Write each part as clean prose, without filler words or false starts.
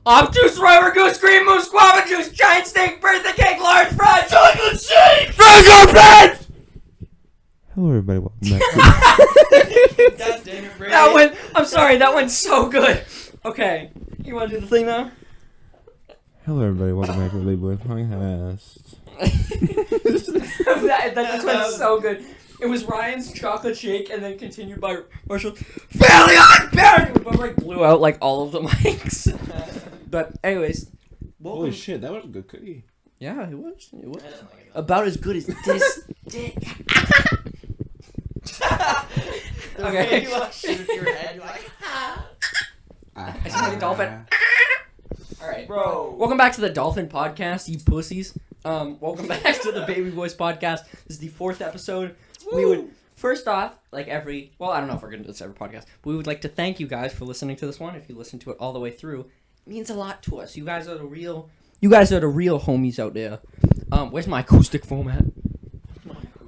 Obtuse, rubber goose, green moose, guava juice, giant steak, birthday cake, large fries, chocolate shake, Fraggle Friends! Hello, everybody. Welcome back. God damn it, Brady. I'm sorry, that went so good. Okay, you want to do the thing now? Hello, everybody. Welcome back to the Bois Podcast. that just went so good. It was Ryan's chocolate shake, and then continued by Marshall. Fairly unburied. We both like blew out like all of the mics. But anyways, welcome. Holy shit, that was a good cookie. Yeah, it was. It was about as good as this dick. Okay. You like shoot your head. You're like, I sound like a dolphin. All right, bro. Welcome back to the Dolphin Podcast, you pussies. Welcome back to the Baby Boys Podcast. This is the 4th episode. Woo. We would first off, like I don't know if we're gonna do this every podcast, but we would like to thank you guys for listening to this one. If you listen to it all the way through, it means a lot to us. You guys are the real homies out there. Where's my acoustic foam at?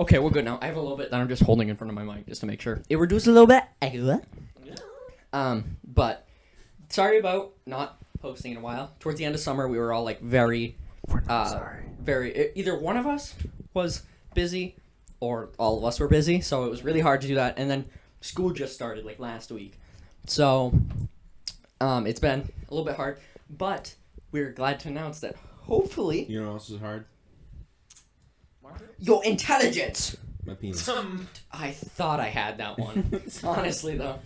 Okay, we're good now. I have a little bit that I'm just holding in front of my mic just to make sure it reduces a little bit. But sorry about not posting in a while. Towards the end of summer, we were all like very either one of us was busy or all of us were busy, so it was really hard to do that. And then school just started like last week, so it's been a little bit hard. But we're glad to announce that hopefully, You know what else is hard? your intelligence. My penis. I thought I had that one. Honestly, though,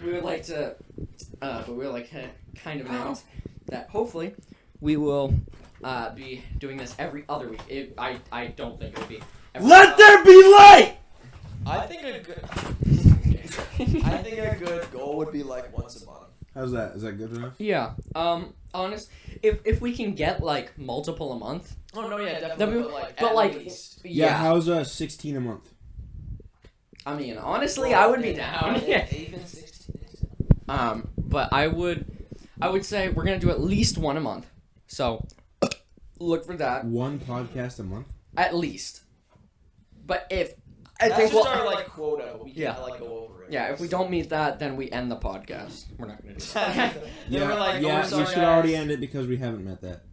we would like to, kind of announce that hopefully we will be doing this every other week. I don't think it will be. Let there be light! I think a good goal would be like once a month. How's that? Is that good enough? Yeah. Honest. If we can get like multiple a month. Oh no, yeah, Then definitely. we- But but, at like, least. Yeah, how's 16 a month? I mean, honestly, I would be down. Yeah. Even 16 days. But I would say we're gonna do at least one a month. So look for that. One podcast a month? At least. But if That's think just we'll- our like quota, but we Yeah. can't like go over it. Yeah, if we don't meet that, then we end the podcast. We're not gonna do that. Then we're like, yeah, sorry, we should guys. already end it because we haven't met that.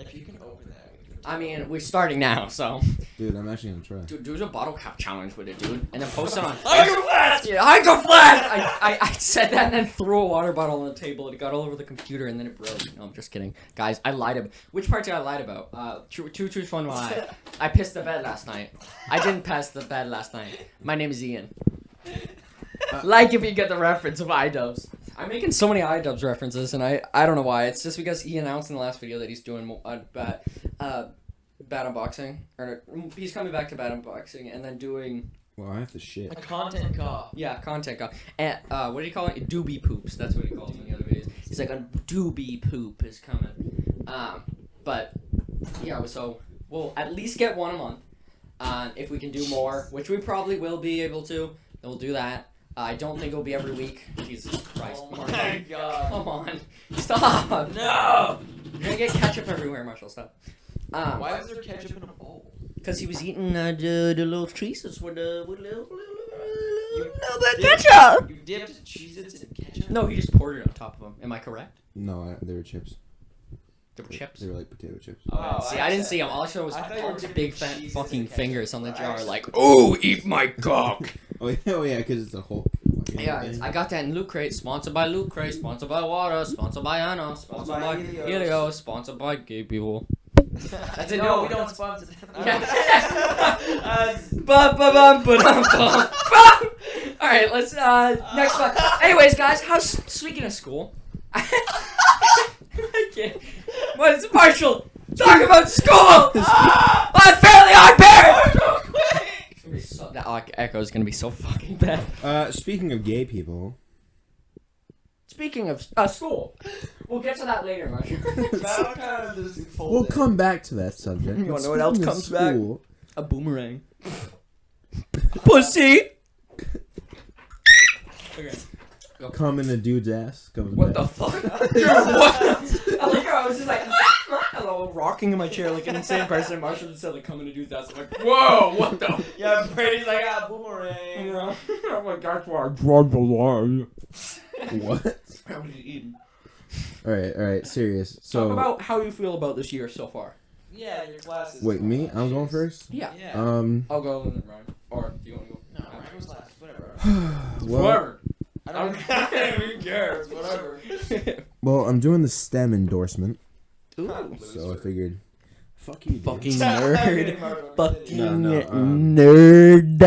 If you can open that, we can. I mean, we're starting now, so Dude, I'm actually gonna try. dude, do a bottle cap challenge with it, dude, and then post it on. Hydro-Flask! Yeah, Hydro-Flask! I said that and then threw a water bottle on the table and it got all over the computer and then it broke. No, I'm just kidding, guys. I lied about. Which part did I lie about? Two truths, one lie. I pissed the bed last night. I didn't piss the bed last night. My name is Ian. Like if you get the reference of iDubbbz. I'm making so many iDubbbz references, and I don't know why. It's just because he announced in the last video that he's doing bad unboxing, or he's coming back to bad unboxing, and then doing Well, I have to shit. A content cop. content cop. And what do you call it? Doobie poops. That's what he calls it in the other videos. He's like, a doobie poop is coming. But yeah, so we'll at least get one a month. If we can do more, which we probably will be able to, then we'll do that. I don't think it'll be every week. Jesus Christ. Oh my god. Come on. Stop. No! You're gonna get ketchup everywhere, Marshall. Stop. Why is there ketchup in a bowl? Because he was eating the little cheeses with little You bit dipped- ketchup. You dipped Cheez-Its in ketchup? No, he just poured it on top of them. Am I correct? No, they were chips. They were chips. They were like potato chips. Oh, See, I didn't see him. All I saw was I thought you were Tom's dipping big fat cheeses fucking in ketchup. fingers on the jar, Actually- like, "Oh, eat my cock." Oh yeah, because it's a whole. Yeah, I got that in Loot Crate. Sponsored by Loot Crate. Sponsored by Water. Sponsored by Anna. Sponsored by Helios. Sponsored by gay people. That's it. No, we don't sponsor them. All right, let's next one. Anyways, guys, speaking of school? I can't. What's Marshall? Talk about school. Unfairly unfair. That echo is gonna be so fucking bad. Speaking of gay people. Speaking of school, we'll get to that later, Marshall. We'll come back to that subject. You wanna but know what else speaking of comes back? school, A boomerang. Pussy. Okay. Come in a dude's ass. Come in What back. the fuck? Dude, what? I like how I was just like, hello, rocking in my chair like an insane person. Marshall just said like, coming to do that. So I'm like, whoa, what the? Yeah, Brady's like, boomerang. I'm like, that's why I draw the line. What? How was he eating? All right. Serious. So Talk about how you feel about this year so far. Yeah, your classes. wait, me? I'm going first. Yeah. Yeah. I'll go and then Ryan. Or do you want to go? No, Ryan goes last. Whatever. Well, I don't who cares? Whatever. well, I'm doing the STEM endorsement, Ooh. so I figured, fuck you, dude. Fucking nerd. Fucking No, nerd.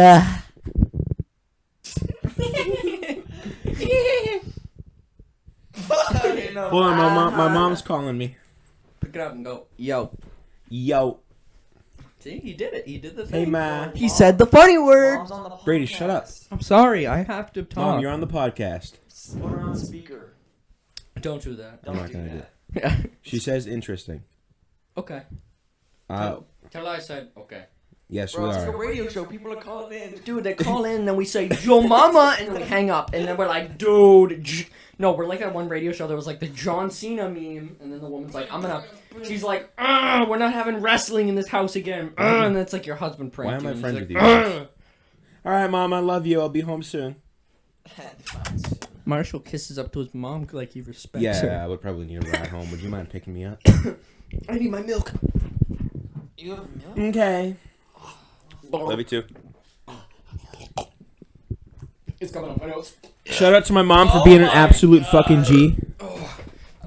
Okay, no. Hold on, my mom's calling me. Pick it up and go. Yo. Yo, See, he did it. He did the hey thing. ma. He said the funny word. Mom's on the Brady, shut up. podcast. I'm sorry. I have to talk. Mom, you're on the podcast. Put her on speaker. Don't do that. Don't not do gonna do that. Yeah. She says interesting. Okay. Uh, Tell her I said okay. yes, Bro, we it's like a are. radio show. People are calling in. Dude, they call in, and then we say, yo, mama, and then we hang up, and then we're like, dude. No, we're like that one radio show that was like the John Cena meme, and then the woman's like, she's like, we're not having wrestling in this house again. And then it's like your husband pranked Why am you. I and friends he's with like, you? All right, Mom, I love you. I'll be home soon. Marshall kisses up to his mom like he respects Yeah, her. I would probably need a ride home. Would you mind picking me up? I need my milk. You have milk? Okay. Love you too. It's coming out my nose. Shout out to my mom for being an absolute fucking G.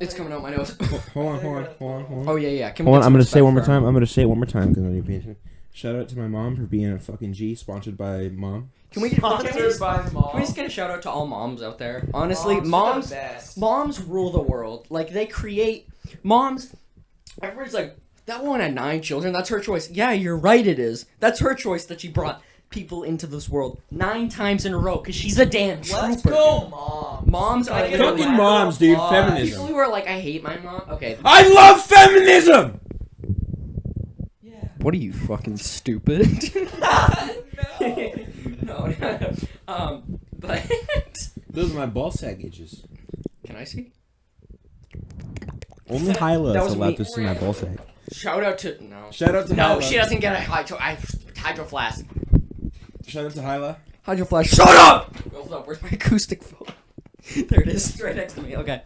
It's coming out my nose. Hold on. Oh, yeah. Can Hold on, get I'm some gonna say it one more respect for time. I'm gonna say it one more time because I need attention. Shout out to my mom for being a fucking G. Sponsored by Mom. Can we Sponsored by Mom. Can we just get a shout out to all moms out there? Honestly, Mom's the best. moms rule the world. Like, they create moms. Everybody's like, that one had 9 children. That's her choice. Yeah, you're right. It is. That's her choice that she brought people into this world 9 times in a row because she's a damn trooper. Let's go, Mom. Moms are Fucking literally- Fucking moms, dude. people Feminism. who are like, I hate my mom. Okay. I love feminism. Yeah. What are you, fucking stupid? No. But Those are my ball sack itches. can I see? Only Hyla That is was allowed me. to see my ball sack. Shout out to no. Shout out to No, Hyla. she doesn't get a hydro flask. Shout out to Hyla. Hydro flask. Shut up! Hold up. Where's my acoustic phone? There it is, right next to me. Okay.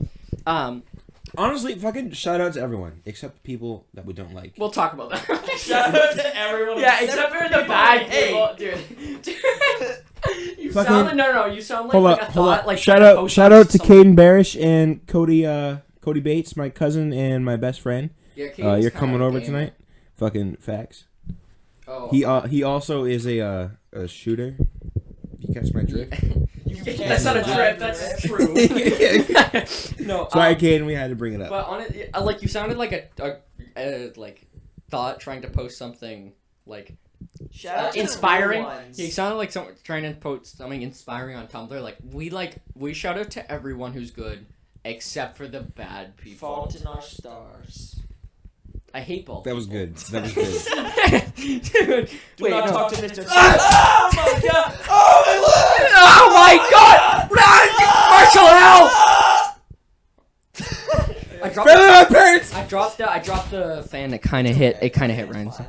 Honestly, fucking shout out to everyone except people that we don't like. We'll talk about that. Shout out to everyone. Yeah, except for the bad Hey. people, dude. You Fucking- sound no. You sound like Hold like up, a hold thought. up. Like Shout trying to out, post shout on out to some- Caden Barish and Cody Bates, my cousin and my best friend. Yeah, You're coming over tonight. Fucking facts. Oh. He also is a shooter. If you catch my drift. That's not a trip. That's true. No. Sorry, Caden, we had to bring it up. But on it, like you sounded like a like thought trying to post something like Shout out to inspiring. The real ones. Yeah, you sounded like someone trying to post something inspiring on Tumblr. Like we shout out to everyone who's good, except for the bad people. Fault in our stars. I hate both. That was good. That was good. Dude, Do wait, not no. talk to Mr. Oh my god! Oh my god! Marshall, help! I dropped. Better than my parents. I dropped the fan that kind of hit. It kind of hit Ryan's. All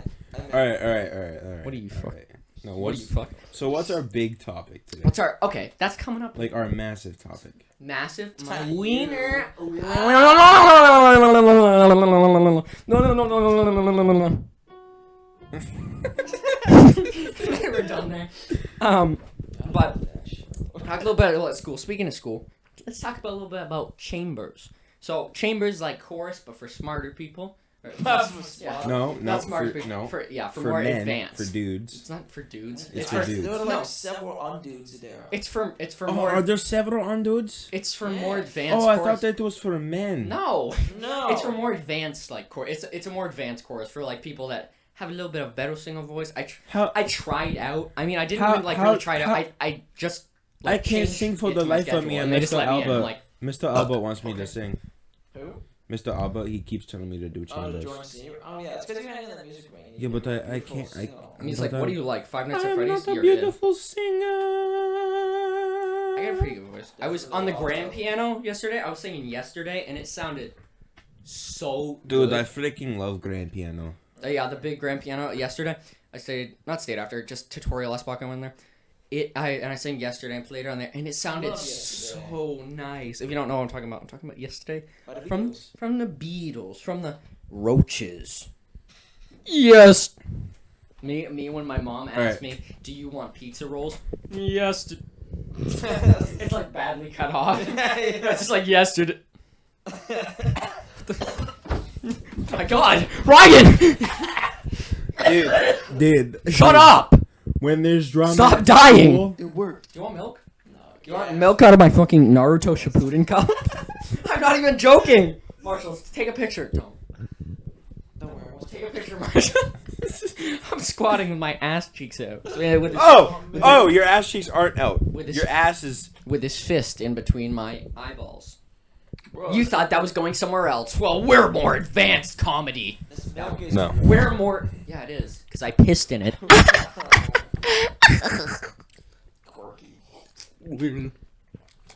right. What are you fuck? No, What are you fuck? So what's our big topic today? What's our okay? That's coming up. Like our massive topic. Massive. My Tiny wiener. you. We're done there. But talk a little bit about school. Speaking of school, let's talk about a little bit about chambers. So chambers like chorus, but for smarter people. Yeah. No, Not not smart for, people. no. For For more men, advanced. for dudes. It's not for dudes. It's There for dudes. were like No. several undudes there. It's for Oh, more. are there several on dudes? It's for Yeah. more advanced. Oh, I chorus. thought that was for men. No. No. It's for more advanced like chorus. It's a more advanced chorus for like people that have a little bit of better single voice. How? I tried out. I mean, I didn't How- even like how- really try it out. how- I just I like, can't changed sing for it the to my life of schedule, me, and and they just Mr. let me in. Alba. Like, Mr. Alba wants me to Okay. sing. Who? Mr. Alba, he keeps telling me to do Oh, chambers. Jordan Senior. Oh yeah, it's because you're not in that music range. Yeah, but I Beautiful can't- singer. and he's But like, "What do you like? Five Nights at I'm Freddy's?" not a You're in. beautiful singer. I got a pretty good voice. I was on the grand piano yesterday. I was singing yesterday, and it sounded so Dude, I good. freaking love grand piano. Yeah, the big grand piano yesterday. I not stayed after, just tutorial S block I went there. I sang yesterday and played it on there, and it sounded Love Yesterday. so nice. If you don't know what I'm talking about yesterday By the from Beatles. the Beatles, from the Roaches. Yes. Me when my mom asked me, "Do you want pizza rolls?" Yes. It's like badly cut off. It's just like yesterday. My God, Ryan! Dude. Shut up! When there's drama. Stop at dying! school- It worked. Do you want milk? No. You want milk out of my fucking Naruto Shippuden cup? I'm not even joking. Marshall, take a picture. Don't Don't worry. take a picture, Marshall. I'm squatting with my ass cheeks out. With his, Oh, your ass cheeks aren't out. With his- Your ass is. with his fist in between my eyeballs. Bro, You thought that was going somewhere else. Well, we're more advanced comedy. this milk is No. We're more. Yeah, it is. Because I pissed in it. quirky.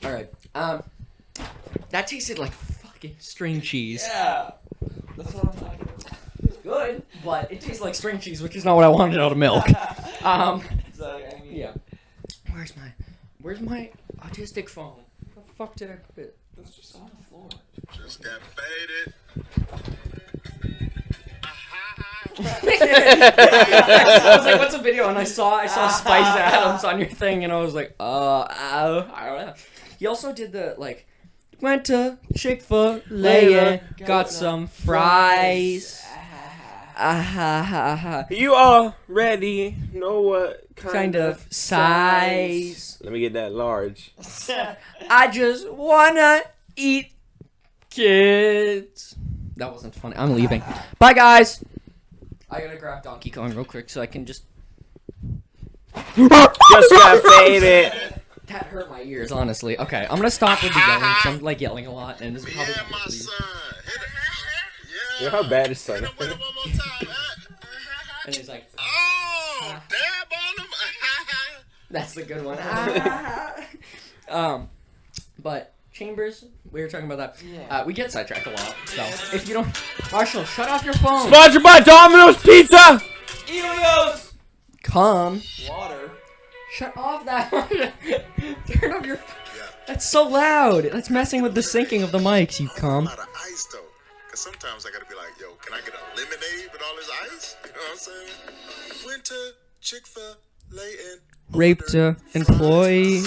Alright. That tasted like fucking string cheese. Yeah. That's what I'm talking about. It's good, but it tastes like string cheese, which is not what I wanted out of milk. So, I mean, Yeah. Where's my autistic phone? Where the fuck did I put it? It's just on the floor. Just got faded. I was like, what's a video? And I saw Spice Adams on your thing, and I was like, I don't know. He also did the, like, went to Chick-fil-A and got some fries. You already know what Kind of size. Let me get that large. I just wanna eat kids. That wasn't funny. I'm leaving. Bye, guys. I gotta grab Donkey Kong real quick so I can just. Just got faded. That hurt my ears, honestly. Okay, I'm gonna stop with the yelling because I'm like yelling a lot, and this is probably. Yeah, my son. Hit it. Yeah. You know how bad it's Hit starting. him with it one more time. And he's like, Oh, dab on him. that's the good one. But Chambers, we were talking about that. Yeah. We get sidetracked a lot. So if you don't, Marshall, shut off your phone. Sponsored by Domino's Pizza. Elios! Come. Water. Shut off that. Turn off your. That's so loud. That's messing with the syncing of the mics. You I'm cum. out of ice though, cause sometimes I gotta be like, yo, can I get a lemonade with all this ice? You know what I'm saying? Went to Chick-fil-A and Raped a employee.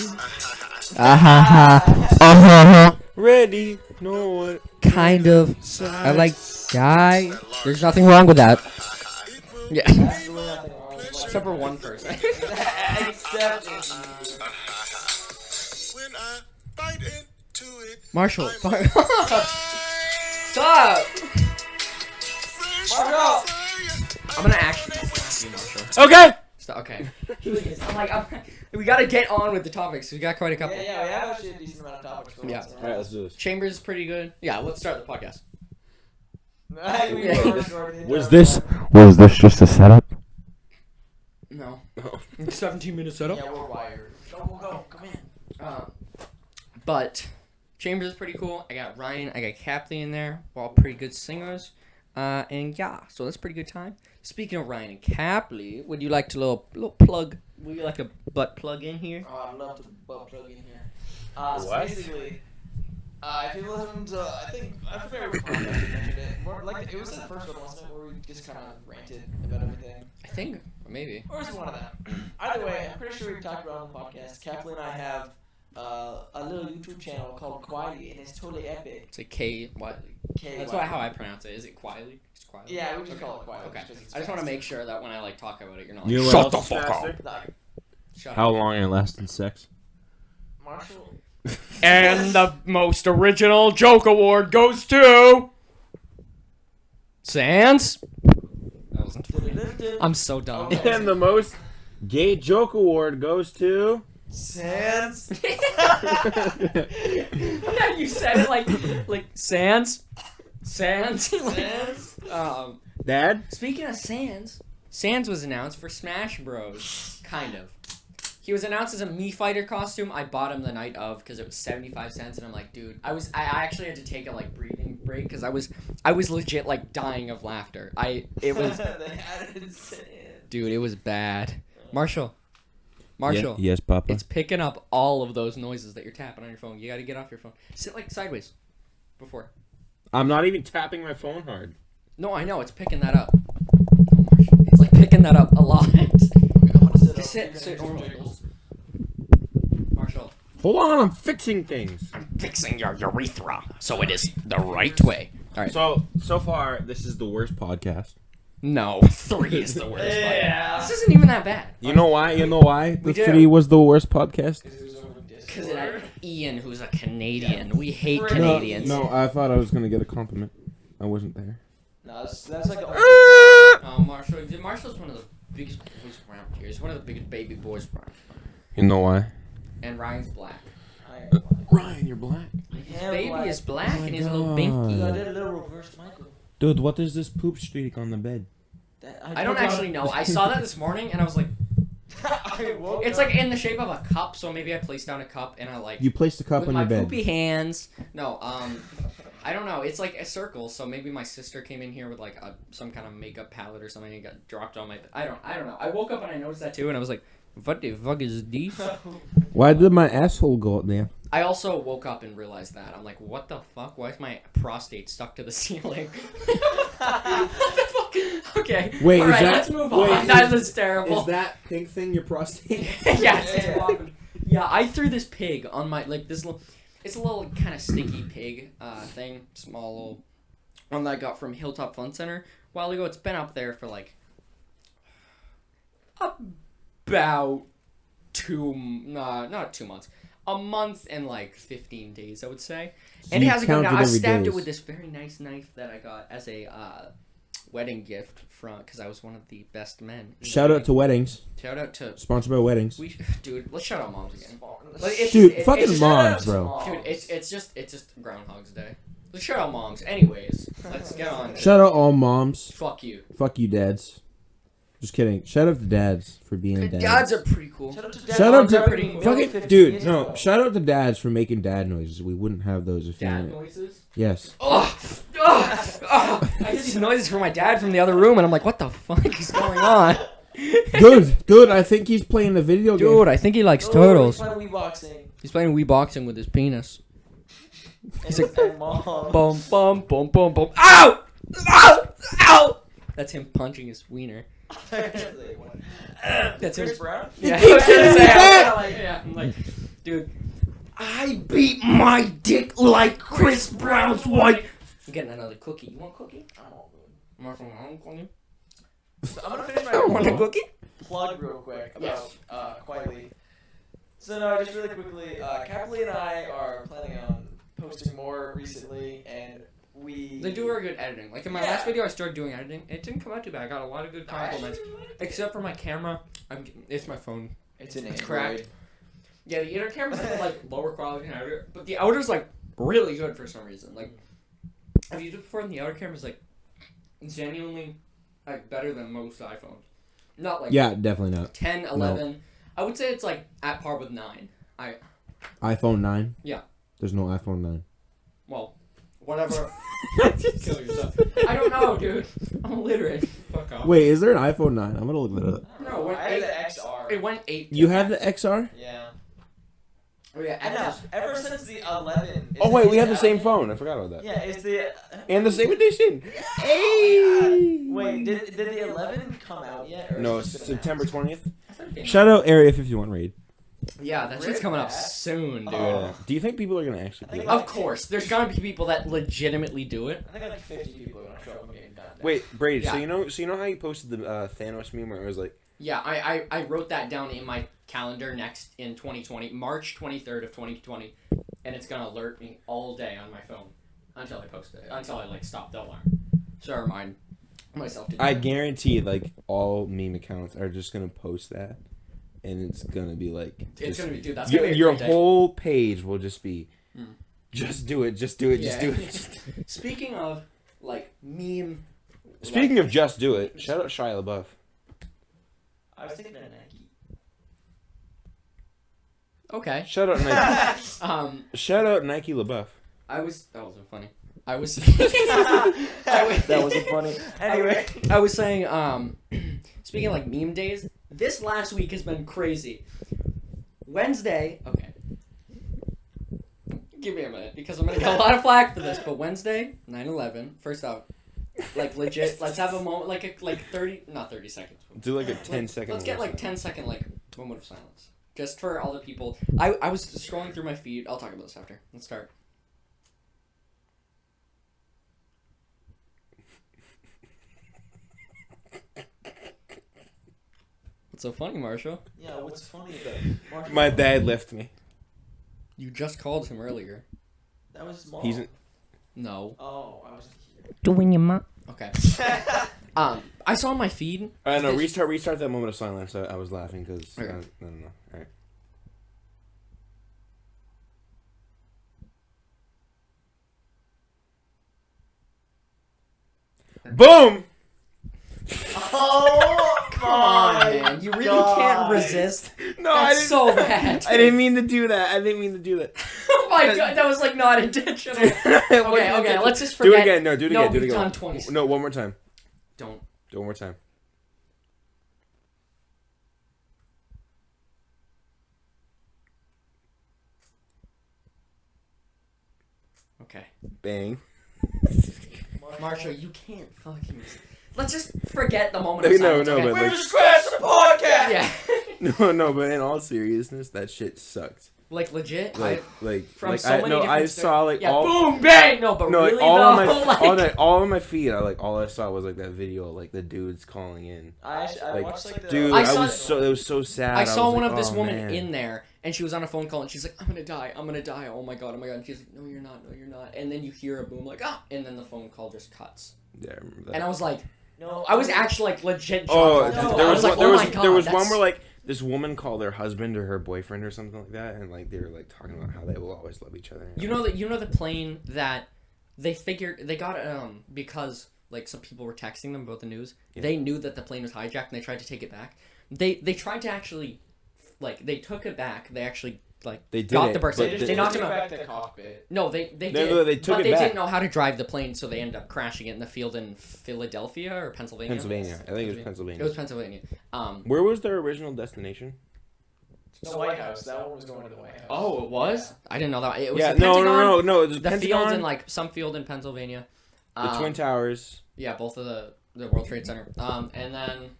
Ready? Know what? Kind of. I like guy. There's nothing wrong with that. It will Yeah. Absolutely nothing wrong with Except for one person. Except when I bite into it. Marshall. I'm Stop. Marshall! I'm gonna actually slap you, Marshall. Okay. Stop. Okay. Please. We gotta get on with the topics. We got quite a couple. Yeah, we have actually a decent amount of topics for Yeah. once. All right, let's do this. Chambers is pretty good. Yeah, let's start the podcast. Was this just a setup? No. 17-minute setup. Yeah, we're wired. Go, come in. But Chambers is pretty cool. I got Ryan, I got Capley in there. We're all pretty good singers. And yeah, so that's a pretty good time. Speaking of Ryan and Capley, would you like to little plug? Would you like a butt plug in here? Oh, I'd love to butt plug in here. So basically, if you listen to, I think, I forget which podcast you mentioned it. More like, it was the first one, wasn't it, where we just kind of ranted about everything? I think, maybe. Or was it one of them? Either way, I'm pretty sure we've talked about it on the podcast. Kathleen and I have a little YouTube channel called Quietly, and it's totally epic. It's like K Wiley. That's how I pronounce it. Is it Quiley? It's Quiley. Yeah, we just call it Quietly. Okay. just 'cause it's I just want to fast. make sure that when I like talk about it, you're not You know like, what shut the else fuck is up. faster? Like, Shut How up. long it lasts in sex? Marshall. And the most original joke award goes to Sans. That wasn't funny. I'm so dumb. Okay. And the most gay joke award goes to. Sans. You said it like Sans. Sans. Sans. Dad? Speaking of Sans was announced for Smash Bros. Kind of. He was announced as a Mii Fighter costume. I bought him the night of because it was 75 cents, and I'm like, dude, I actually had to take a breathing break because I was legit dying of laughter. It was They added Sans. dude, it was bad. Marshall, Marshall. Yes, Papa. It's picking up all of those noises that you're tapping on your phone. You got to get off your phone. Sit like sideways. Before. I'm not even tapping my phone hard. No, I know. It's picking that up. Oh, Marshall. It's like picking that up a lot. Just sit normally. Marshall. Hold on, I'm fixing things. I'm fixing your urethra so it is the right way. All right. So far, this is the worst podcast. No, 3 is the worst. Yeah. This isn't even that bad. You know why? The We do. 3 was the worst podcast? Because it had Ian, who's a Canadian. We hate Canadians. No, I thought I was gonna get a compliment. I wasn't there. No, that's like the Oh, Marshall's one of the biggest boys around here. He's one of the biggest baby boys around. You know why? And Ryan's black. Ryan, you're black. His baby is black Oh my and he's a little God. binky. I did a little reverse Michael. Dude, what is this poop streak on the bed? I don't actually know. I saw that this morning and I was like, it's like in the shape of a cup. So maybe I placed down a cup and I like. You placed the cup with on my your bed. poopy hands. No, I don't know. It's like a circle. So maybe my sister came in here with like some kind of makeup palette or something and got dropped on my. I don't know. I woke up and I noticed that too and I was like, what the fuck is this? Why did my asshole go up there? I also woke up and realized that. I'm like, what the fuck? Why is my prostate stuck to the ceiling? What the fuck? Okay. Wait, all is right, that- let's move wait, on. That is terrible. Is that pink thing your prostate? Yeah, yeah, I threw this pig on my, like, this little, it's a little kind of stinky pig thing. Small little one that I got from Hilltop Fun Center a while ago. It's been up there for, like, about not 2 months. A month and like 15 days, I would say. And it hasn't come down. I stabbed it with this very nice knife that I got as a wedding gift from, because I was one of the best men. Shout out to weddings. Shout out to. Sponsored by weddings. Dude, let's shout out moms again. Dude, fucking moms, bro. Dude, it's just Groundhog's Day. Let's shout out moms. Anyways, let's get on. Shout out all moms. Fuck you. Fuck you, dads. Just kidding. Shout out to dads for being dads. Dads are pretty cool. Shout out to Dad. Shout out Moms are to pretty cool. fucking dude. No, shout out to dads for making dad noises. We wouldn't have those if Dad you. noises? Yes. I hear these noises from my dad from the other room, and I'm like, what the fuck is going on? Dude, I think he's playing the video game. Dude, I think he likes Oh, turtles. he's playing Wii boxing. He's playing Wii boxing with his penis. He's like, Mom. Boom, boom, boom, boom, boom. Ow! Ow! Ow! That's him punching his wiener. That's him. Chris Brown? Yeah, keeps hitting me back! Yeah, I'm like, dude, I beat my dick like Chris Brown's wife. I'm getting another cookie. You want a cookie? I'm gonna finish I want a my cookie. plug real quick about Yes. Quietly. So no, just really quickly, Capley and I are planning on posting more recently, and They do very good editing. Like in my last video, I started doing editing. It didn't come out too bad. I got a lot of good compliments. Except for my camera, it's my phone. It's an It's Android. cracked. Yeah, the inner camera's like lower quality than outer, but the outer's like really good for some reason. Like I've used it before, and the outer camera's like genuinely like better than most iPhones. Not like Yeah, definitely not. 10, 11. I would say it's like at par with 9. iPhone 9? Yeah. There's no iPhone 9. Well, whatever. Kill yourself. I don't know, dude. I'm illiterate. Fuck off. Wait, is there an iPhone 9? I'm gonna look that up. No, I had the XR. It went 8. You have the XR? Yeah. Oh yeah, I know. Ever since the 11. Oh wait, we have the it's same out- phone. I forgot about that. Yeah, it's the. And the same edition. Hey! Wait, did the 11 come out yet? Or No, is it's it just been September announced? 20th. Shout out Area 51 raid. Yeah, that shit's coming up soon, dude. Oh. Do you think people are gonna actually do think it? Of course, there's gonna be people that legitimately do it. I think like 50 people are gonna show up and get done. Wait, Brady. Yeah. So you know how you posted the Thanos meme where it was like, Yeah, I wrote that down in my calendar next in 2020, March 23rd of 2020, and it's gonna alert me all day on my phone until I post it, until I like stop the alarm. So I remind myself to do I that. guarantee like all meme accounts are just gonna post that, and it's gonna be like, It's just- gonna be, dude, that's gonna be a your great day. whole page will just be, Mm. just do it, just do it, just Yeah. do it. Speaking of like meme. Speaking of just do it, shout out Shia LaBeouf. I was thinking of Nike. Okay. Shout out Nike. Shout out Nike LaBeouf. That wasn't funny. I was. That wasn't funny. Anyway. I was saying, speaking of like meme days, this last week has been crazy. Wednesday. Okay. Give me a minute because I'm gonna get a lot of flack for this. But Wednesday, 9/11. First off, like legit. Let's have a moment, like 30, not 30 seconds. Do like a 10-second. Let's get like 10-second like moment of silence, just for all the people. I was scrolling through my feed. I'll talk about this after. Let's start. What's so funny, Marshall? Yeah, what's funny about Marshall? My dad left me. You just called him earlier. That was small. He's. No. Oh, I wasn't here. Doing your mom. Okay. I saw my feed. I know. Restart that moment of silence. I was laughing because. Okay. No. All right. Boom! Oh, Come on, man. You really can't resist. No, That's so bad. I didn't mean to do that. Oh my god, that was like not intentional. Okay, let's just Do forget. it again. No, do it again. Do it we've again. done 20. No, one more time. Don't. Do it one more time. Okay. Bang. Marshall, you can't fucking. Let's just forget the moment of No, silence. no, okay? but We're like, just scratching the podcast. Yeah. no, but in all seriousness, that shit sucked. Like legit. From so many different I saw like yeah, all. boom, bang. No, but No, really like, all though, on my like, all on my feed, all I saw was like that video, like the dudes calling in. I Like, watched like the. Dude, I it saw- was so sad. I saw was one like, of this oh, woman man. in there, and she was on a phone call, and she's like, I'm gonna die, oh my god, and she's like, no you're not, and then you hear a boom, like, ah, and then the phone call just cuts. Yeah, I remember that. And I was like, No, I was actually like legit Oh, shocked. no, there I was was like, one, oh my god, there was one that's- where like this woman called their husband or her boyfriend or something like that, and like they were like talking about how they will always love each other. you know the plane that they got because like some people were texting them about the news. Yeah. They knew that the plane was hijacked, and they tried to take it back. They tried to actually, like, they took it back. They actually like They did got it, the person. but They knocked took him out. back the cockpit. No, they did. No, they took but it they back. didn't know how to drive the plane, so they ended up crashing it in the field in Philadelphia or Pennsylvania. Pennsylvania. I think it was Pennsylvania. It was Pennsylvania. Where was their original destination? The White House. That one was going to the White House. Oh, it was? I didn't know that. It was Yeah, the Pentagon, no. It was the Pentagon, field in like some field in Pennsylvania. the Twin Towers. Yeah, both of the World Trade Center. And then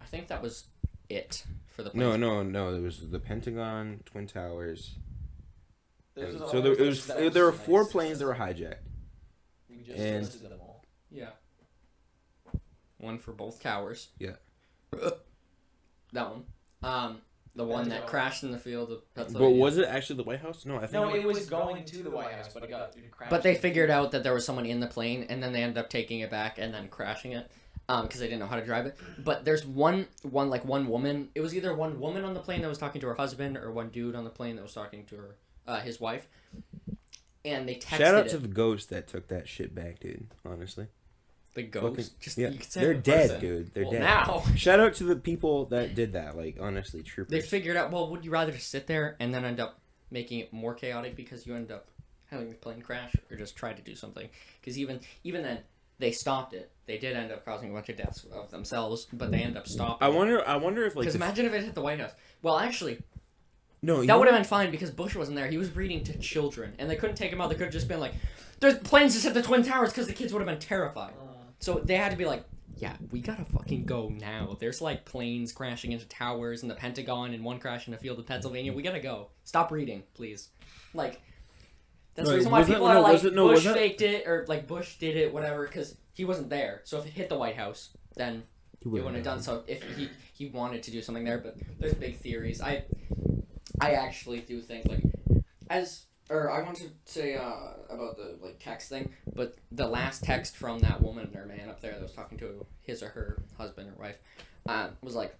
I think that was it for the planes. No. It was the Pentagon, Twin Towers. Those are the So only there ones that there were was 4 nice. planes that were hijacked. We just and- listed them all. Yeah. One for both towers. Yeah. That one. The one that crashed in the field of But Pennsylvania. was it actually the White House? No, I think. No, it was going to the White House, but it got crashed. But they figured out that there was someone in the plane, and then they ended up taking it back and then crashing it, because they didn't know how to drive it. But there's one woman. It was either one woman on the plane that was talking to her husband, or one dude on the plane that was talking to her, his wife. And they texted Shout out it. to the ghost that took that shit back, dude. Honestly, The ghost. Fucking- Just yeah, you could say they're the dead, person. dude. They're Well, dead. now Shout out to the people that did that. Like, honestly, troopers. they figured out. Well, would you rather just sit there and then end up making it more chaotic because you end up having the plane crash, or just try to do something? Because even then, they stopped it. They did end up causing a bunch of deaths of themselves, but they end up stopping. I wonder if like. Because imagine if it hit the White House. Well, actually, No, that would have been fine because Bush wasn't there. He was breeding to children, and they couldn't take him out. They could have just been like, "There's planes just hit the Twin Towers," because the kids would have been terrified. So they had to be like, "Yeah, we gotta fucking go now. There's like planes crashing into towers in the Pentagon, and one crash in a field of Pennsylvania. We gotta go. Stop reading, please." Like, that's the Right, reason why was it- people no, are like, was it- no, Bush was that- faked it, or like Bush did it, whatever, because he wasn't there. So if it hit the White House, then he wouldn't have done so if he wanted to do something there. But there's big theories. I actually do think like I want to say about the like text thing, but the last text from that woman or man up there that was talking to his or her husband or wife was like,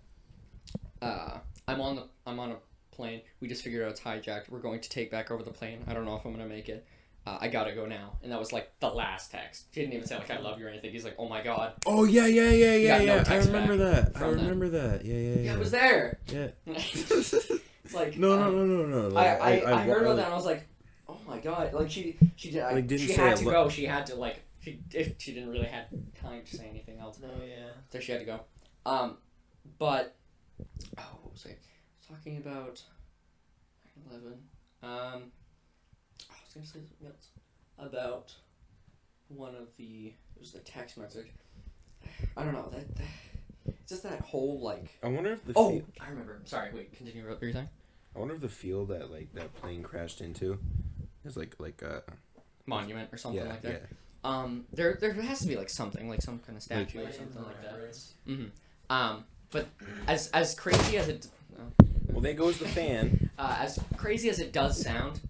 I'm on a plane. We just figured out it's hijacked. We're going to take back over the plane. I don't know if I'm gonna make it. I gotta go now. And that was like the last text. He didn't even say like I love you or anything. He's like, oh my god. Oh yeah. got no I text remember back that. I from them. remember that. Yeah. Yeah, it was there. Yeah. It's like No. Like, I heard about that and I was like, oh my god! Like she did. Like, didn't she say had a to lo- go. She had to like. If she didn't really have time to say anything else, No, yeah. so she had to go. But what was I talking about? 9/11. I was gonna say something else about one of the. It was the text message. I don't know that. It's just that whole like. I wonder if the. I remember. Sorry, wait. Continue. What were you saying? I wonder if the field that that plane crashed into is like a monument or something like that. Yeah. There has to be like something like some kind of statue or something like that. Mm-hmm. But as crazy as it. Well, there goes the fan. As crazy as it does sound,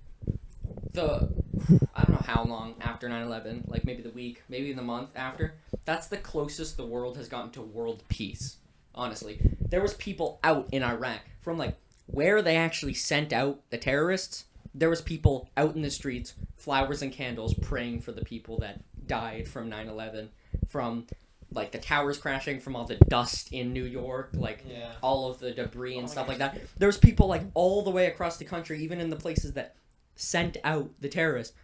I don't know how long after 9/11, like maybe the week, maybe the month after, that's the closest the world has gotten to world peace. Honestly, there was people out in Iraq from like where they actually sent out the terrorists. There was people out in the streets, flowers and candles, praying for the people that died from 9/11, from like the towers crashing, from all the dust in New York, like all of the debris and stuff like that. There was people like all the way across the country, even in the places that sent out the terrorists,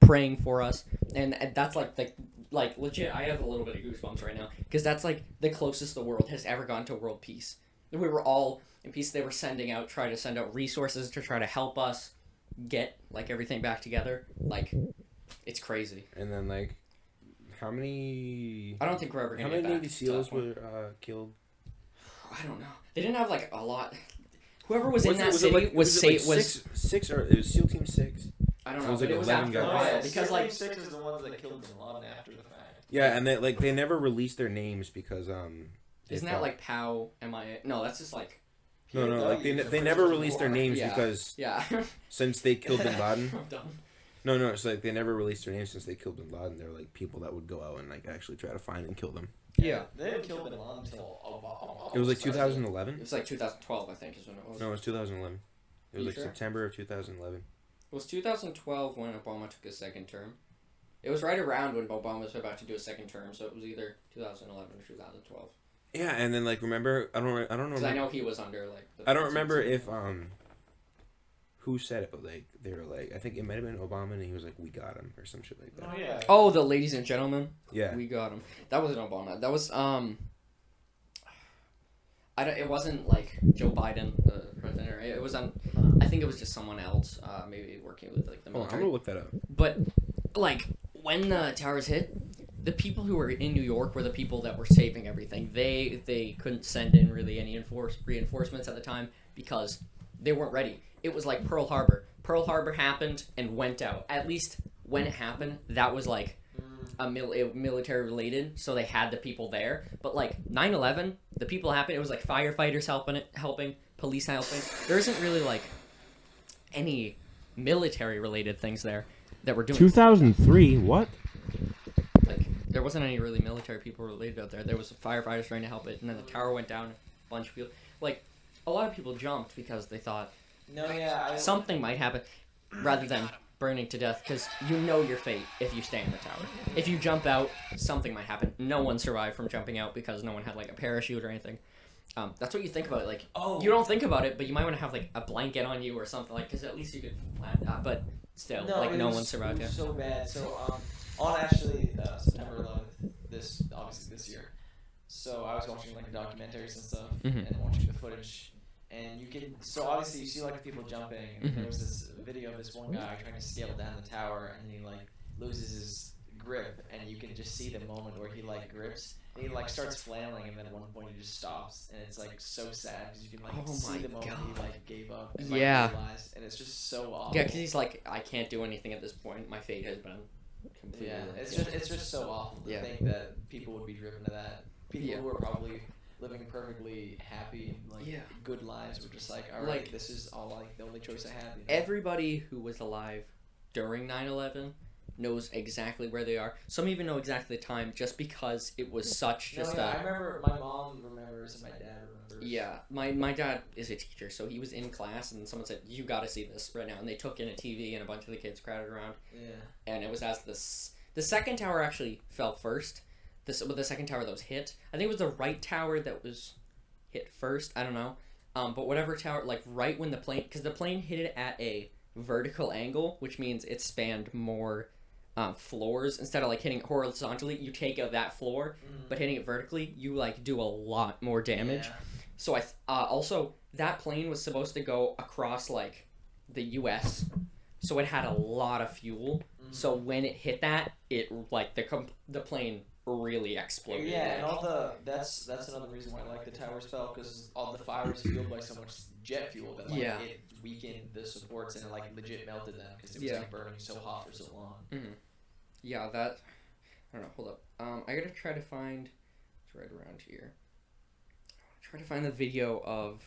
praying for us. And that's like legit, I have a little bit of goosebumps right now, because that's like the closest the world has ever gone to world peace. We were all in peace. They were trying to send out resources to try to help us get like everything back together. Like, it's crazy. And then like, how many? I don't think we're ever gonna. How many get back Navy SEALs were killed? I don't know. They didn't have like a lot. Whoever was in that was city was six or it was SEAL Team 6. I don't know. It was like but it was 11 after a guys. while because like 6 is the ones that killed Bin Laden after the fact. Yeah, and they never released their names because isn't that like POW MIA? No, that's just like. No, like they never released their names because since they killed Bin Laden. I'm done. No, it's like they never released their names since they killed Bin Laden. They're like people that would go out and like actually try to find and kill them. Yeah. They didn't kill Bin Laden until Obama. It was like 2011. It was like 2012, I think, is when it was. No, it was 2011. It was like sure? September of 2011. It was 2012 when Obama took his second term. It was right around when Obama was about to do a second term, so it was either 2011 or 2012. Yeah, and then like remember, I don't know. Because I know he was under like. I don't remember if who said it, but like they were like, I think it might have been Obama, and he was like, "We got him" or some shit like that. Oh yeah. Oh, the ladies and gentlemen. Yeah. We got him. That wasn't Obama. That was it wasn't like Joe Biden, the president. Or it was I think it was just someone else. Maybe working with like the Oh, I'm military. gonna look that up. But like when the towers hit, the people who were in New York were the people that were saving everything. They couldn't send in really any reinforcements at the time because they weren't ready. It was like Pearl Harbor. Pearl Harbor happened and went out. At least when it happened, that was like military related, so they had the people there. But like 9/11, the people happened. It was like firefighters helping, police helping. There isn't really like any military related things there that were doing. 2003. What? Like there wasn't any really military people related out there. There was firefighters trying to help it, and then the tower went down. A bunch of people, like a lot of people jumped because they thought something might happen, rather than burning to death, because you know your fate if you stay in the tower. If you jump out, something might happen. No one survived from jumping out because no one had like a parachute or anything. That's what you think about it. Like, you don't think about it, but you might want to have like a blanket on you or something, like, because at least you could land that. But still, no one survived. It was so bad. So on actually September 11th, this year. So I was watching like documentaries and stuff, and watching the footage. And you can, so obviously you see like people jumping, and there was this video of this one guy trying to scale down the tower, and he like loses his grip, and you can just see the moment where he like grips, and he like starts flailing, and then at one point he just stops, and it's like so sad because you can like see the moment he like gave up, and like realized, and it's just so awful. Yeah, because he's like, I can't do anything at this point. My fate has been completely. Yeah, it's just so awful to think that people would be driven to that. People who are probably living perfectly happy, like good lives, were just like, all right, like, this is all like the only choice I have. You know? Everybody who was alive during 9/11 knows exactly where they are. Some even know exactly the time, just because it was such I remember my mom remembers and my dad remembers. Yeah, my dad is a teacher, so he was in class and someone said, "You got to see this right now," and they took in a TV and a bunch of the kids crowded around. Yeah. And it was as the second tower actually fell first. The second tower that was hit, I think it was the right tower that was hit first. I don't know, but whatever tower, like right when the plane, because the plane hit it at a vertical angle, which means it spanned more floors. Instead of like hitting it horizontally, you take out that floor, but hitting it vertically, you like do a lot more damage. So also that plane was supposed to go across like the U.S., so it had a lot of fuel. So when it hit that, it like the plane really exploded. Yeah, and that's another reason why I like the towers fell, because all the fire was fueled by so much jet fuel that like it weakened the supports and it like legit melted them because it was like burning so hot for so long. Mm-hmm. Yeah, that. I don't know. Hold up. I gotta try to find. It's right around here. Try to find the video of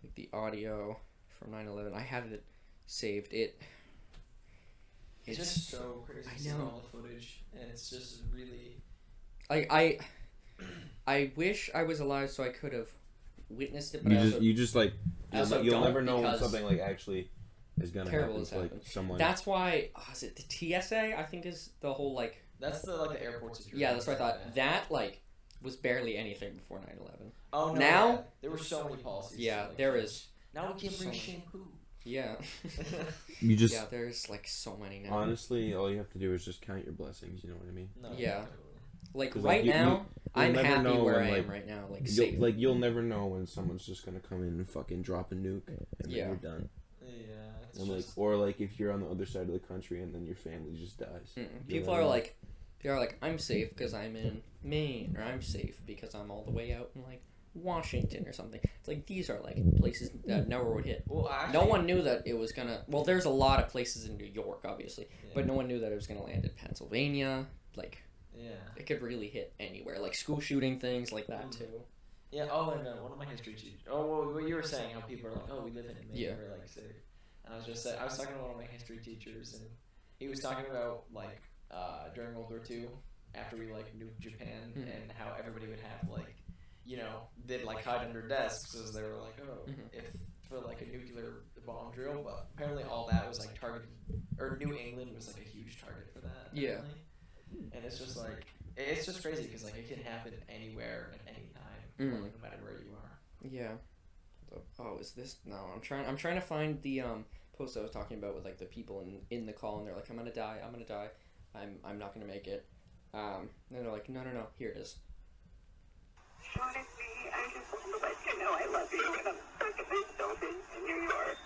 like the audio from 9/11. I have it saved. It's just so crazy. I Seeing know. all the footage, and it's just really. I wish I was alive so I could have witnessed it. But you'll never know when something like actually is gonna happen to like someone. That's why is it the TSA? I think is the whole like. That's the airport security. Yeah, that's what I thought. That like was barely anything before 9/11. Oh no! Now yeah. There were so many policies. Yeah, like, there is. Now we can bring shampoo. Yeah. You just there's like so many now. Honestly, all you have to do is just count your blessings. You know what I mean? No, Yeah. totally. Like Like, right now, I'm never happy know where when, I am like, right now. Like safe. You'll never know when someone's just gonna come in and fucking drop a nuke, and then you're done. Yeah. It's And like, just... or like if you're on the other side of the country and then your family just dies. People are like, I'm safe because I'm in Maine, or I'm safe because I'm all the way out in like Washington or something. It's like these are like places that never would hit. Well, actually, no one knew that it was gonna. Well, there's a lot of places in New York, obviously, but no one knew that it was gonna land in Pennsylvania. Like, it could really hit anywhere. Like school shooting things like that too. Yeah. Oh, and one of my history teachers. Oh, well, what you were saying, how people are like, oh, we live in Maine, we're like safe. And I was talking to one of my history teachers, and he was talking about like during World War II, after we like nuked Japan, and how everybody would have like, they'd like hide under desks because they were like, if for like a nuclear bomb drill, but apparently all that was like targeted, or New England was like a huge target for that. Apparently. And it's just like, it's just crazy because like it can happen anywhere at any time, like, no matter where you are. Yeah. Oh, is this? No, I'm trying to find the post I was talking about with like the people in the call, and they're like, I'm gonna die, I'm not gonna make it. And they're like, no, here it is. Honestly, I just want to let you know I love you, and I'm stuck in this building in New York.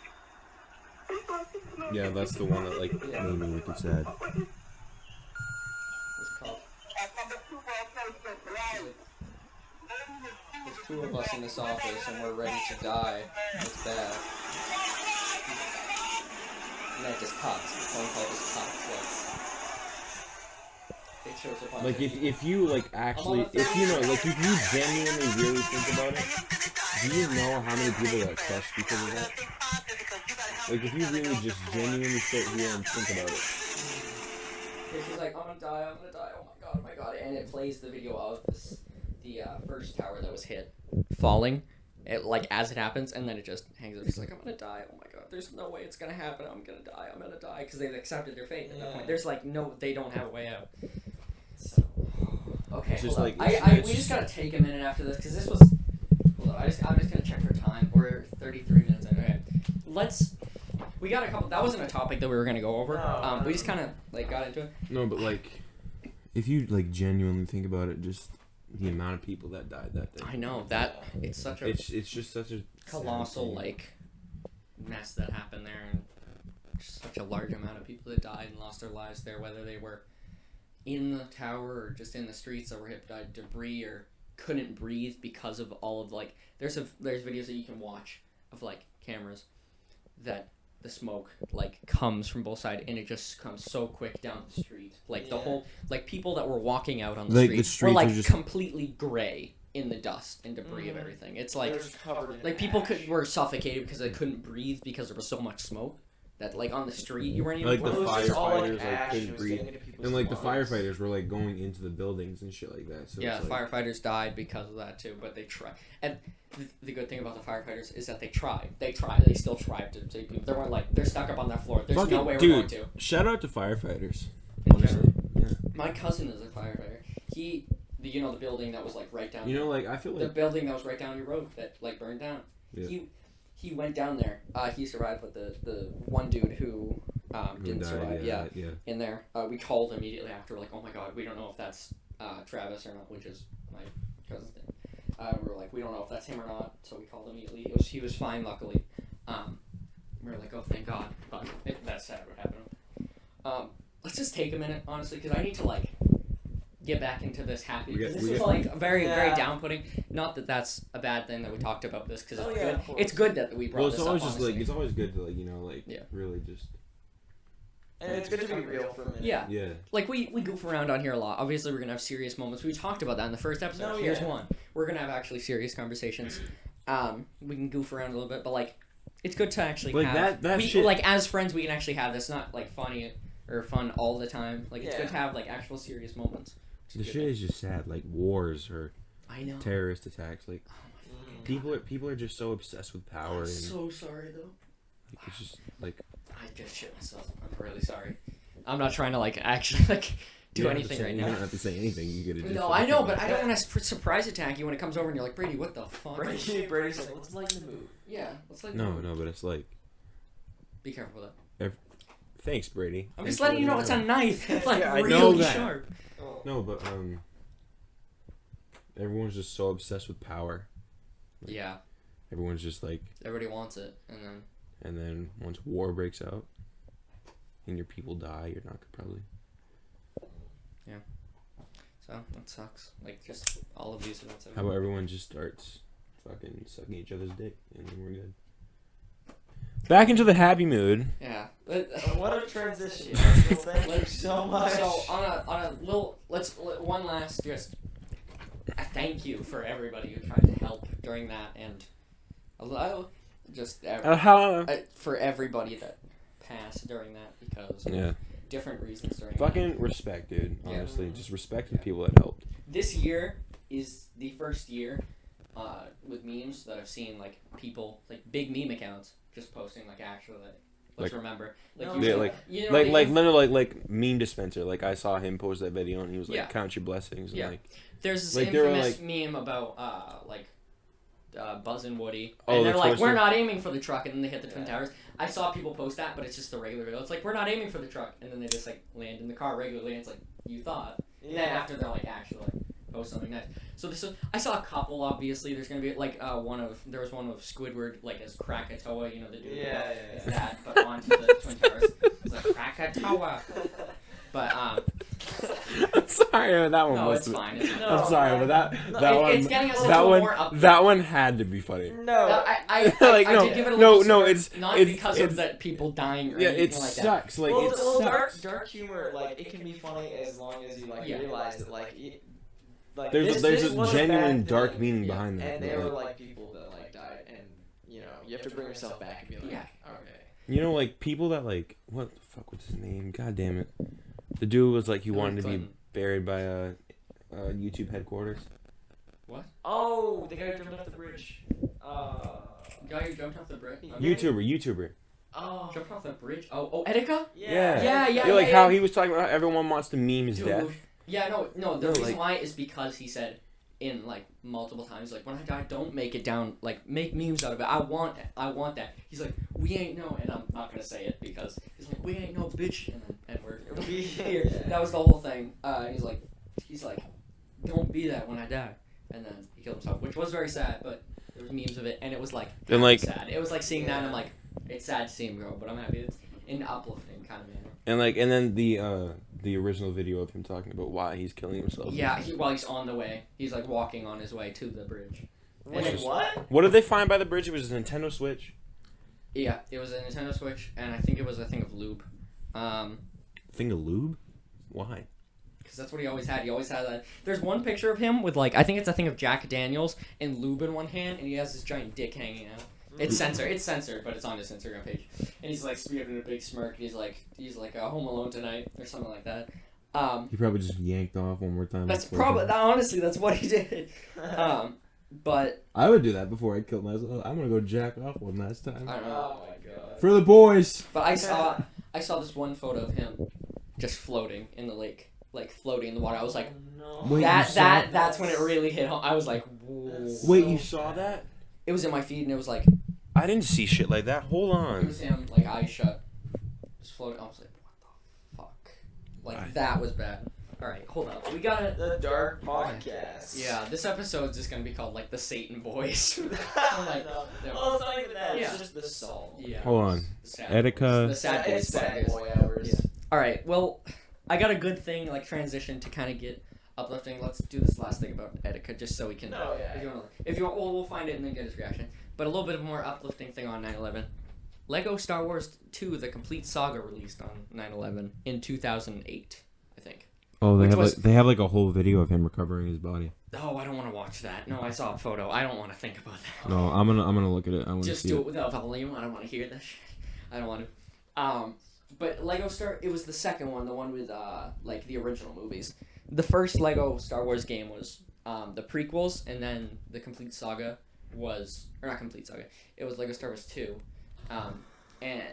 There's lots of smoke. Yeah, that's the one that like made me wicked sad. It's called. There's two of us in this office, and we're ready to die. It's bad. And that just cuts. The phone call just cuts. Like, it shows up on Like if you like actually, if you genuinely really think about it, do you know how many people got crushed because of that? Like if you really just genuinely sit here and think about it. She's like, I'm gonna die, oh my god, and it plays the video of the first tower that was hit falling, like as it happens, and then it just hangs up. She's like, I'm gonna die, oh my god, there's no way it's gonna happen, I'm gonna die, because they've accepted their fate at that point. There's like they don't have a way out. So, okay, It's just hold up. like, we just gotta take a minute after this, because this was, hold on, I'm just gonna check for time, we're 33 minutes in, okay. We got a couple. That wasn't a topic that we were gonna go over. We just kind of like got into it. No, but like, if you like genuinely think about it, just the amount of people that died that day. I know that it's such a. It's just such a colossal like mess that happened there, and just such a large amount of people that died and lost their lives there, whether they were in the tower or just in the streets that were hit by debris or couldn't breathe because of all of like. There's videos that you can watch of like cameras that. The smoke like comes from both sides, and it just comes so quick down the street. Like the whole like people that were walking out on the street were like just completely gray in the dust and debris of everything. It's like people were suffocated because they couldn't breathe because there was so much smoke that like on the street you weren't even like the firefighters like couldn't breathe, and like the firefighters were like going into the buildings and shit like that. So yeah, it's, like, firefighters died because of that too, but they tried. And the good thing about the firefighters is that they tried. They still tried to save people. They weren't like they're stuck up on that floor. There's no way we're going to. Shout out to firefighters. Honestly. Yeah. My cousin is a firefighter. The building that was like right down. Like I feel like the building that was right down your road that like burned down. Yeah. He went down there. He survived, but the one dude who didn't died, survive. yeah. In there, we called immediately after. Like, oh my god, we don't know if that's Travis or not, which is my cousin's name. We were like, we don't know if that's him or not, so we called immediately. He was fine, luckily. We were like, oh, thank God. But that's sad what happened. Let's just take a minute, honestly, because I need to, like, get back into this happy. This is, like, very down-putting. Not that that's a bad thing that we talked about this, because it's good. It's good that we brought this up, honestly. It's always good to, like, you know, like, really just... And it's good to be real for a minute. Yeah. Yeah. Like, we goof around on here a lot. Obviously, we're going to have serious moments. We talked about that in the first episode. Here's one. We're going to have actually serious conversations. We can goof around a little bit, but, like, it's good to actually like have... that shit... Like, as friends, we can actually have this. Not, like, funny or fun all the time. Like, it's good to have, like, actual serious moments. The shit is just sad. Like, wars or terrorist attacks. Like, people are just so obsessed with power. I'm so sorry, though. Like, it's just, like... I just shit myself. I'm really sorry. I'm not trying to, like, actually, like, do anything right now. You don't have to say anything. You gotta just... No, I know, but I don't want to surprise attack you when it comes over and you're like, Brady, what the fuck? Brady's like, let's lighten the mood. Yeah, let's lighten the mood. No, but it's like... Be careful with that. Thanks, Brady. I'm just letting you know it's a knife. It's, like, I really know that. sharp. No, but, everyone's just so obsessed with power. Like, yeah. Everyone's just like... Everybody wants it, and then once war breaks out, and your people die, you're not probably... Yeah. So, that sucks. Like, just all of these events. How about everyone just starts fucking sucking each other's dick, and then we're good. Back into the happy mood. Yeah. What a transition. Thank you so much. So, on a little... one last, just... A thank you for everybody who tried to help during that, and... for everybody that passed during that, because of different reasons during fucking that. Respect, dude. Honestly, just respect the people that helped. This year is the first year with memes that I've seen, like, people, like, big meme accounts just posting, like, actually, let's remember. Like meme dispenser. Like, I saw him post that video and he was like, count your blessings. And, like, there's this like, infamous meme about Buzz and Woody, and they're like, we're not aiming for the truck, and then they hit the Twin Towers. I saw people post that, but it's just the regular video. It's like, we're not aiming for the truck, and then they just, like, land in the car regularly, and it's like, you thought. And then after they're like, actually, like, post something nice. So I saw a couple, obviously. There's gonna be, like, there was one of Squidward, like, as Krakatoa, you know, the dude. It's that, but onto the Twin Towers. It's like, Krakatoa. But, I'm sorry, that one was. No, it's fine. I'm sorry, but that one had to be funny. No, I did give it a little it's not because of that people dying or anything like sucks. That. Like, it sucks. Dark humor, like, it can be funny as long as you realize that, like there's a genuine dark meaning behind that. And there were like people that like died, and you know you have to bring yourself back and be like, okay. You know, like people that like what the fuck was his name? God damn it. The dude was like he wanted to be buried by YouTube headquarters. What? Oh, the guy who jumped off the bridge. Guy who jumped off the bridge. Okay. YouTuber. Oh, jumped off the bridge. Oh, Etika? Yeah. Like how he was talking about how everyone wants to meme his death. Yeah, no. The reason why is because he said in like multiple times, like, when I die, don't make it down. Like, make memes out of it. I want that. He's like, we ain't no, and I'm not gonna say it because he's like, we ain't no bitch, and we're here. That was the whole thing. He's like, don't be that when I die, and then he killed himself, which was very sad. But there was memes of it, and it was like sad. It was like seeing that, and I'm like, it's sad to see him go, but I'm happy it's in an uplifting kind of manner. And then the original video of him talking about why he's killing himself. Yeah, while he's on the way, he's like walking on his way to the bridge. Wait, what? What did they find by the bridge? It was a Nintendo Switch. Yeah, it was a Nintendo Switch, and I think it was a thing of lube. Thing of lube? Why? Because that's what he always had. He always had that. There's one picture of him with, like, I think it's a thing of Jack Daniels and lube in one hand, and he has this giant dick hanging out. It's censored, but it's on his Instagram page. And he's like giving a big smirk. He's like Home Alone tonight or something like that. He probably just yanked off one more time. That's probably honestly that's what he did. But I would do that before I killed myself. I'm gonna go jack off one last time. I don't know. Oh my god. For the boys. But I saw this one photo of him just floating in the lake, like floating in the water. I was like, no. Wait, that's when it really hit home. I was like, whoa. Wait, you saw that? It was in my feed, and it was like, I didn't see shit like that. Hold it on. was him, like, eyes shut, just floating. I was like, what the fuck? Like, that was bad. All right, hold up. We gotta. The Dark Podcast. Yeah, this episode's just gonna be called like the Satan Boys. No. no. Well, it's not even that. Yeah. It's just the song. Yeah. Hold on. The sad Etika. boys. The sad boys. It's sad podcast. boy hours. Yeah. All right. Well, I got a good thing like transition to kind of get uplifting. Let's do this last thing about Etika just so we can. Oh, yeah. If you want, we'll find it and then get his reaction. But a little bit of a more uplifting thing on 9/11. Lego Star Wars 2: The Complete Saga released on 9/11 in 2008, I think. Oh, Which they have like a whole video of him recovering his body. Oh, I don't want to watch that. No, I saw a photo. I don't want to think about that. No, I'm gonna look at it. I want to Just see do it. it without volume. I don't want to hear this shit. I don't want to. But Lego Star, it was the second one, the one with like the original movies. The first Lego Star Wars game was the prequels, and then the Complete Saga was, or not Complete Saga. It was Lego Star Wars 2, and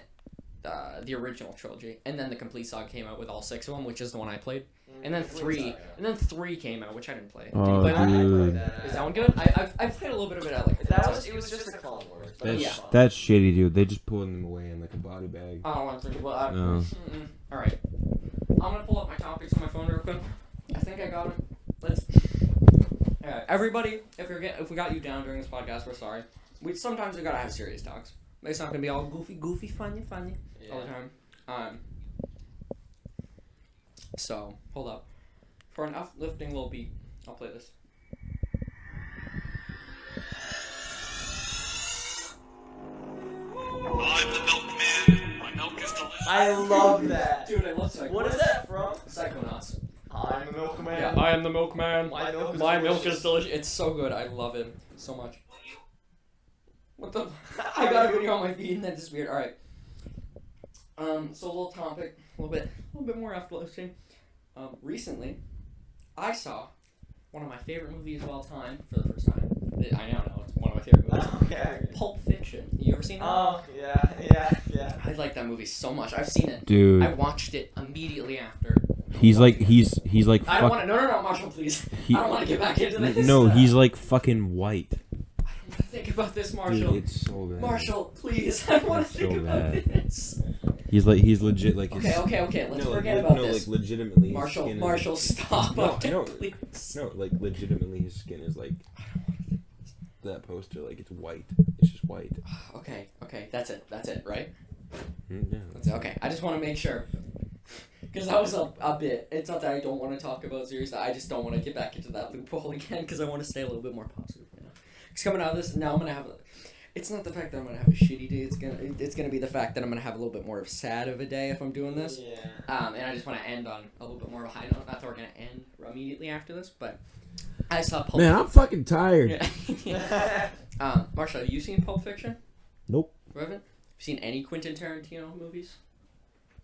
the original trilogy, and then the Complete Saga came out with all 6 of them, which is the one I played. And then three came out, which I didn't play. Did you Oh, play that? dude. Is that one good? I've played a little bit of it at like. It was just a Clone Wars. But That's it was fun. that's shitty, dude. They just pulling them away in like a body bag. I don't want to think about that. No. All right. I'm gonna pull up my topics on my phone real quick. I think I got them. Let's. All right, everybody. If we got you down during this podcast, we're sorry. Sometimes we gotta have serious talks. It's not gonna be all goofy, funny all the time. So hold up. For an uplifting little beat, I'll play this. I'm the milkman. My milk is delicious. I love that. Dude, I love Psychonauts. What is that from? Psychonauts. I'm the milkman. Yeah, I am the milkman. My milk is My milk delicious. is delicious. It's so good. I love it so much. What the? I got a video on my feed and that disappeared. All right. So a little topic, a little bit more uplifting. Recently, I saw one of my favorite movies of all time for the first time. I now know it's one of my favorite movies. Okay. Pulp Fiction. You ever seen that? Oh, yeah. I like that movie so much. I've seen it. Dude, I watched it immediately after. he's like I don't fuck. want to. No, Marshall, please. He- I don't want to get back into this. No, he's like fucking white. I don't want to think about this, Marshall. Dude, it's so bad. Marshall, please. I want It's to think so about bad. this. He's legit like. his- Okay. Let's no, forget like, about no, this. like legitimately. his Marshall, skin is, Marshall, like, stop. No, Okay, no. please. No, like legitimately, his skin is like. That poster, like it's white. It's just white. Okay. That's it, right? Yeah. That's it. Okay. I just want to make sure. Because that was a bit. It's not that I don't want to talk about serious. I just don't want to get back into that loophole again because I want to stay a little bit more positive right now. Because coming out of this, now I'm gonna have. It's not the fact that I'm gonna have a shitty day. It's gonna be the fact that I'm gonna have a little bit more of sad of a day if I'm doing this. Yeah. And I just want to end on a little bit more of a high note. Not that we're gonna end immediately after this, but I saw Pulp. Man, I'm fucking tired. Yeah. Marshall, have you seen Pulp Fiction? Nope. Revan? Have you seen any Quentin Tarantino movies?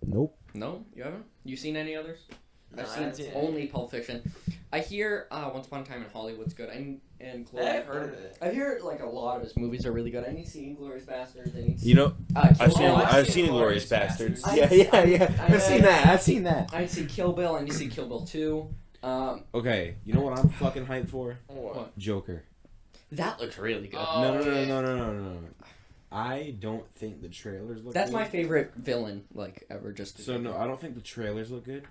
Nope. No, you haven't. You seen any others? No, I've I haven't seen seen only Pulp Fiction. I hear Once Upon a Time in Hollywood's good, and I've heard of it. I hear like a lot of his movies are really good. I need to see Inglourious Bastards. I need to see, You know, I've seen Bill. I've seen Inglourious Bastards. Bastards. Yeah. I've seen that. I've seen that. I need to see Kill Bill. I need to see Kill Bill 2. Okay, you know what I'm fucking hyped for? What? Joker. That looks really good. Oh, No. I don't think the trailers look That's good. my favorite villain like ever. Just So no, I don't think the trailers look good.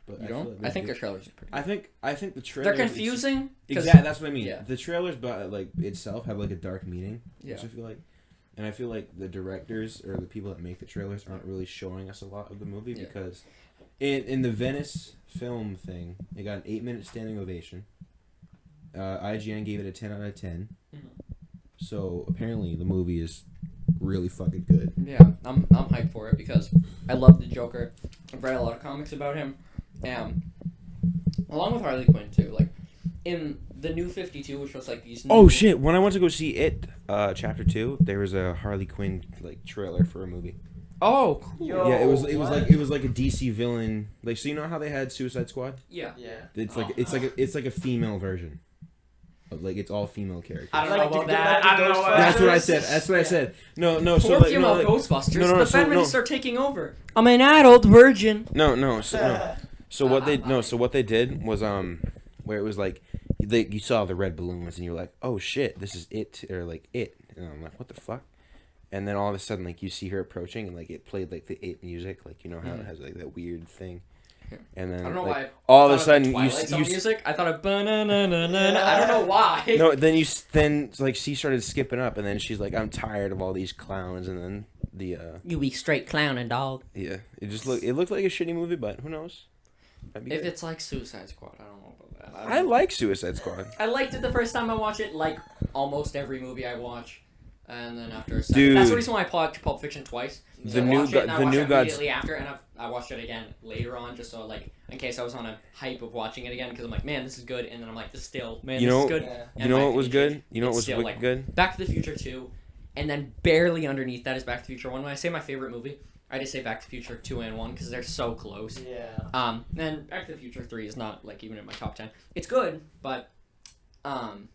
But you feel don't? like I think the the trailers are pretty good. I think the trailers. They're confusing. 'Cause- Exactly, that's what I mean. Yeah. The trailers, but like itself, have like a dark meaning. Yeah. Which I feel like, and I feel like the directors or the people that make the trailers aren't really showing us a lot of the movie Yeah. because, in the Venice film thing, it got an 8-minute standing ovation. IGN gave it a 10 out of 10. Mhm. So apparently the movie is really fucking good. Yeah, I'm hyped for it because I love the Joker. I've read a lot of comics about him, and along with Harley Quinn too. Like in the New 52, which was like these. New... Oh shit! When I went to go see it, Chapter 2, there was a Harley Quinn like trailer for a movie. Oh, cool. Yo. Yeah, it was what? like a DC villain. Like, so you know how they had Suicide Squad? Yeah. Yeah. It's like a female version. Of, like it's all female characters. I don't Like know about the- that. like I don't know. the About That's what I that. said. That's what I said. No. So Poor like, female no, like, Ghostbusters. no, the so, feminists no. are taking over. I'm an adult virgin. no. So what they did was where it was like you saw the red balloons and you were like, oh shit, this is it, or like it, and I'm like, what the fuck? And then all of a sudden like you see her approaching and like it played like the it music, like you know how it has like that weird thing. and then I don't know like, why. all of a thought sudden Twilight Zone music. I thought of ba-na-na-na-na. I don't know why. no, then like she started skipping up, and then she's like, I'm tired of all these clowns, and then the You be straight clowning, dog. yeah, it looked like a shitty movie, but who knows? Might be If good. it's like Suicide Squad, I don't know about that. I like Suicide Squad. I liked it the first time I watched it, like almost every movie I watch, and then after a second, Dude. that's the reason why I watched Pulp Fiction twice. The I new watched it, and I the watched new it Gods. immediately after, and I watched it again later on, just so like in case I was on a hype of watching it again, because I'm like, man, this is good, and then I'm like, this still, man, You this know- is good. Yeah. And You know my what was opinion good? changed. You know what It's was still, wicked like, good? Back to the Future 2, and then barely underneath that is Back to the Future 1. When I say my favorite movie, I just say Back to the Future 2 and 1 because they're so close. Yeah. And Back to the Future 3 is not like even in my top 10. It's good, but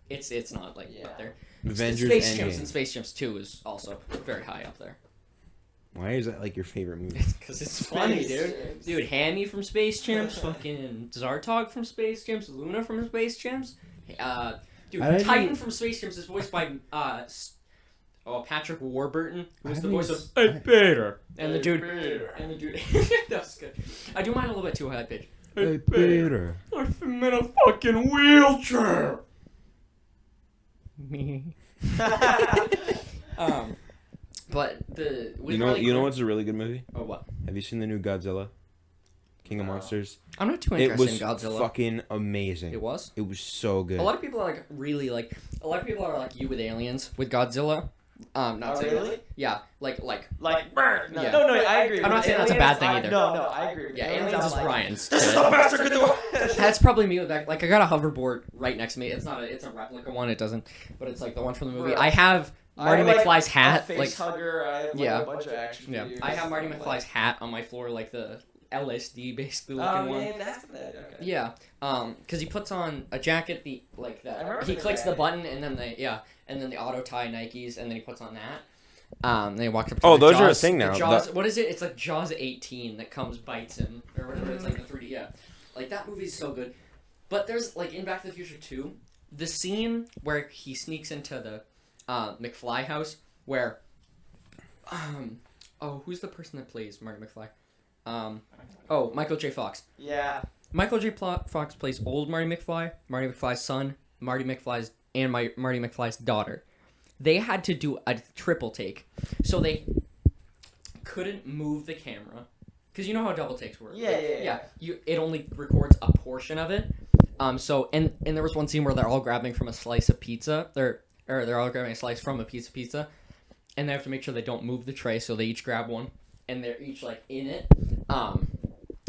it's not like Yeah. up there. Avengers Space Gems Endgame. and Space Gems 2 is also very high up there. Why is that like your favorite movie? Because it's funny, Space dude. Gems. Dude, Hammy from Space Gems, fucking Zartog from Space Gems, Luna from Space Gems. Dude, I didn't Titan even- from Space Gems is voiced by Patrick Warburton, who was I the haven't voice of even Hey Peter. And the Hey, dude, Peter. that's good. I do mine a little bit too high pitch. Hey, Peter. I'm in a fucking wheelchair. Me. But the You know what's a really good movie? Oh, what? Have you seen the new Godzilla? King of No. Monsters. I'm not too It interested was in Godzilla. fucking amazing. It was. It was so good. A lot of people are like really like. A lot of people are like you with aliens with Godzilla. Not Oh, saying really? Yeah, like Like, burn. No, Yeah. no, I agree. I'm not With saying that's a bad aliens, thing I- either. No, I agree. With yeah, aliens, aliens I'm is like, Ryan's. This is shit. the best I could do. That's probably me with that. Like I got a hoverboard right next to me. It's not a. It's a replica one. It doesn't. But it's like the one from the movie. Bro. I have Marty I have, McFly's a hat. face Like hugger. I have Yeah. a bunch of action yeah, figures. I have Marty Like- McFly's hat on my floor, like the LSD basically Oh looking one. yeah, that's that. Okay. Yeah, because he puts on a jacket, like I that. remember He the clicks the jacket. button, and then the auto tie Nikes, and then he puts on that. Then he walks up to Oh, the those are a Jaws, thing the now. Jaws, what is it? It's like Jaws 18 that comes, bites him, or whatever. It's like the 3D. Yeah, like that movie's so good. But there's like in Back to the Future 2, the scene where he sneaks into the McFly house, where who's the person that plays Marty McFly? Michael J. Fox. Yeah. Michael J. Fox plays old Marty McFly, Marty McFly's son, Marty McFly's Marty McFly's daughter. They had to do a triple take, so they couldn't move the camera because you know how double takes work. Yeah. It only records a portion of it. So and there was one scene where they're all grabbing from a slice of pizza. They're all grabbing a slice from a piece of pizza, and they have to make sure they don't move the tray. So they each grab one, and they're each like in it,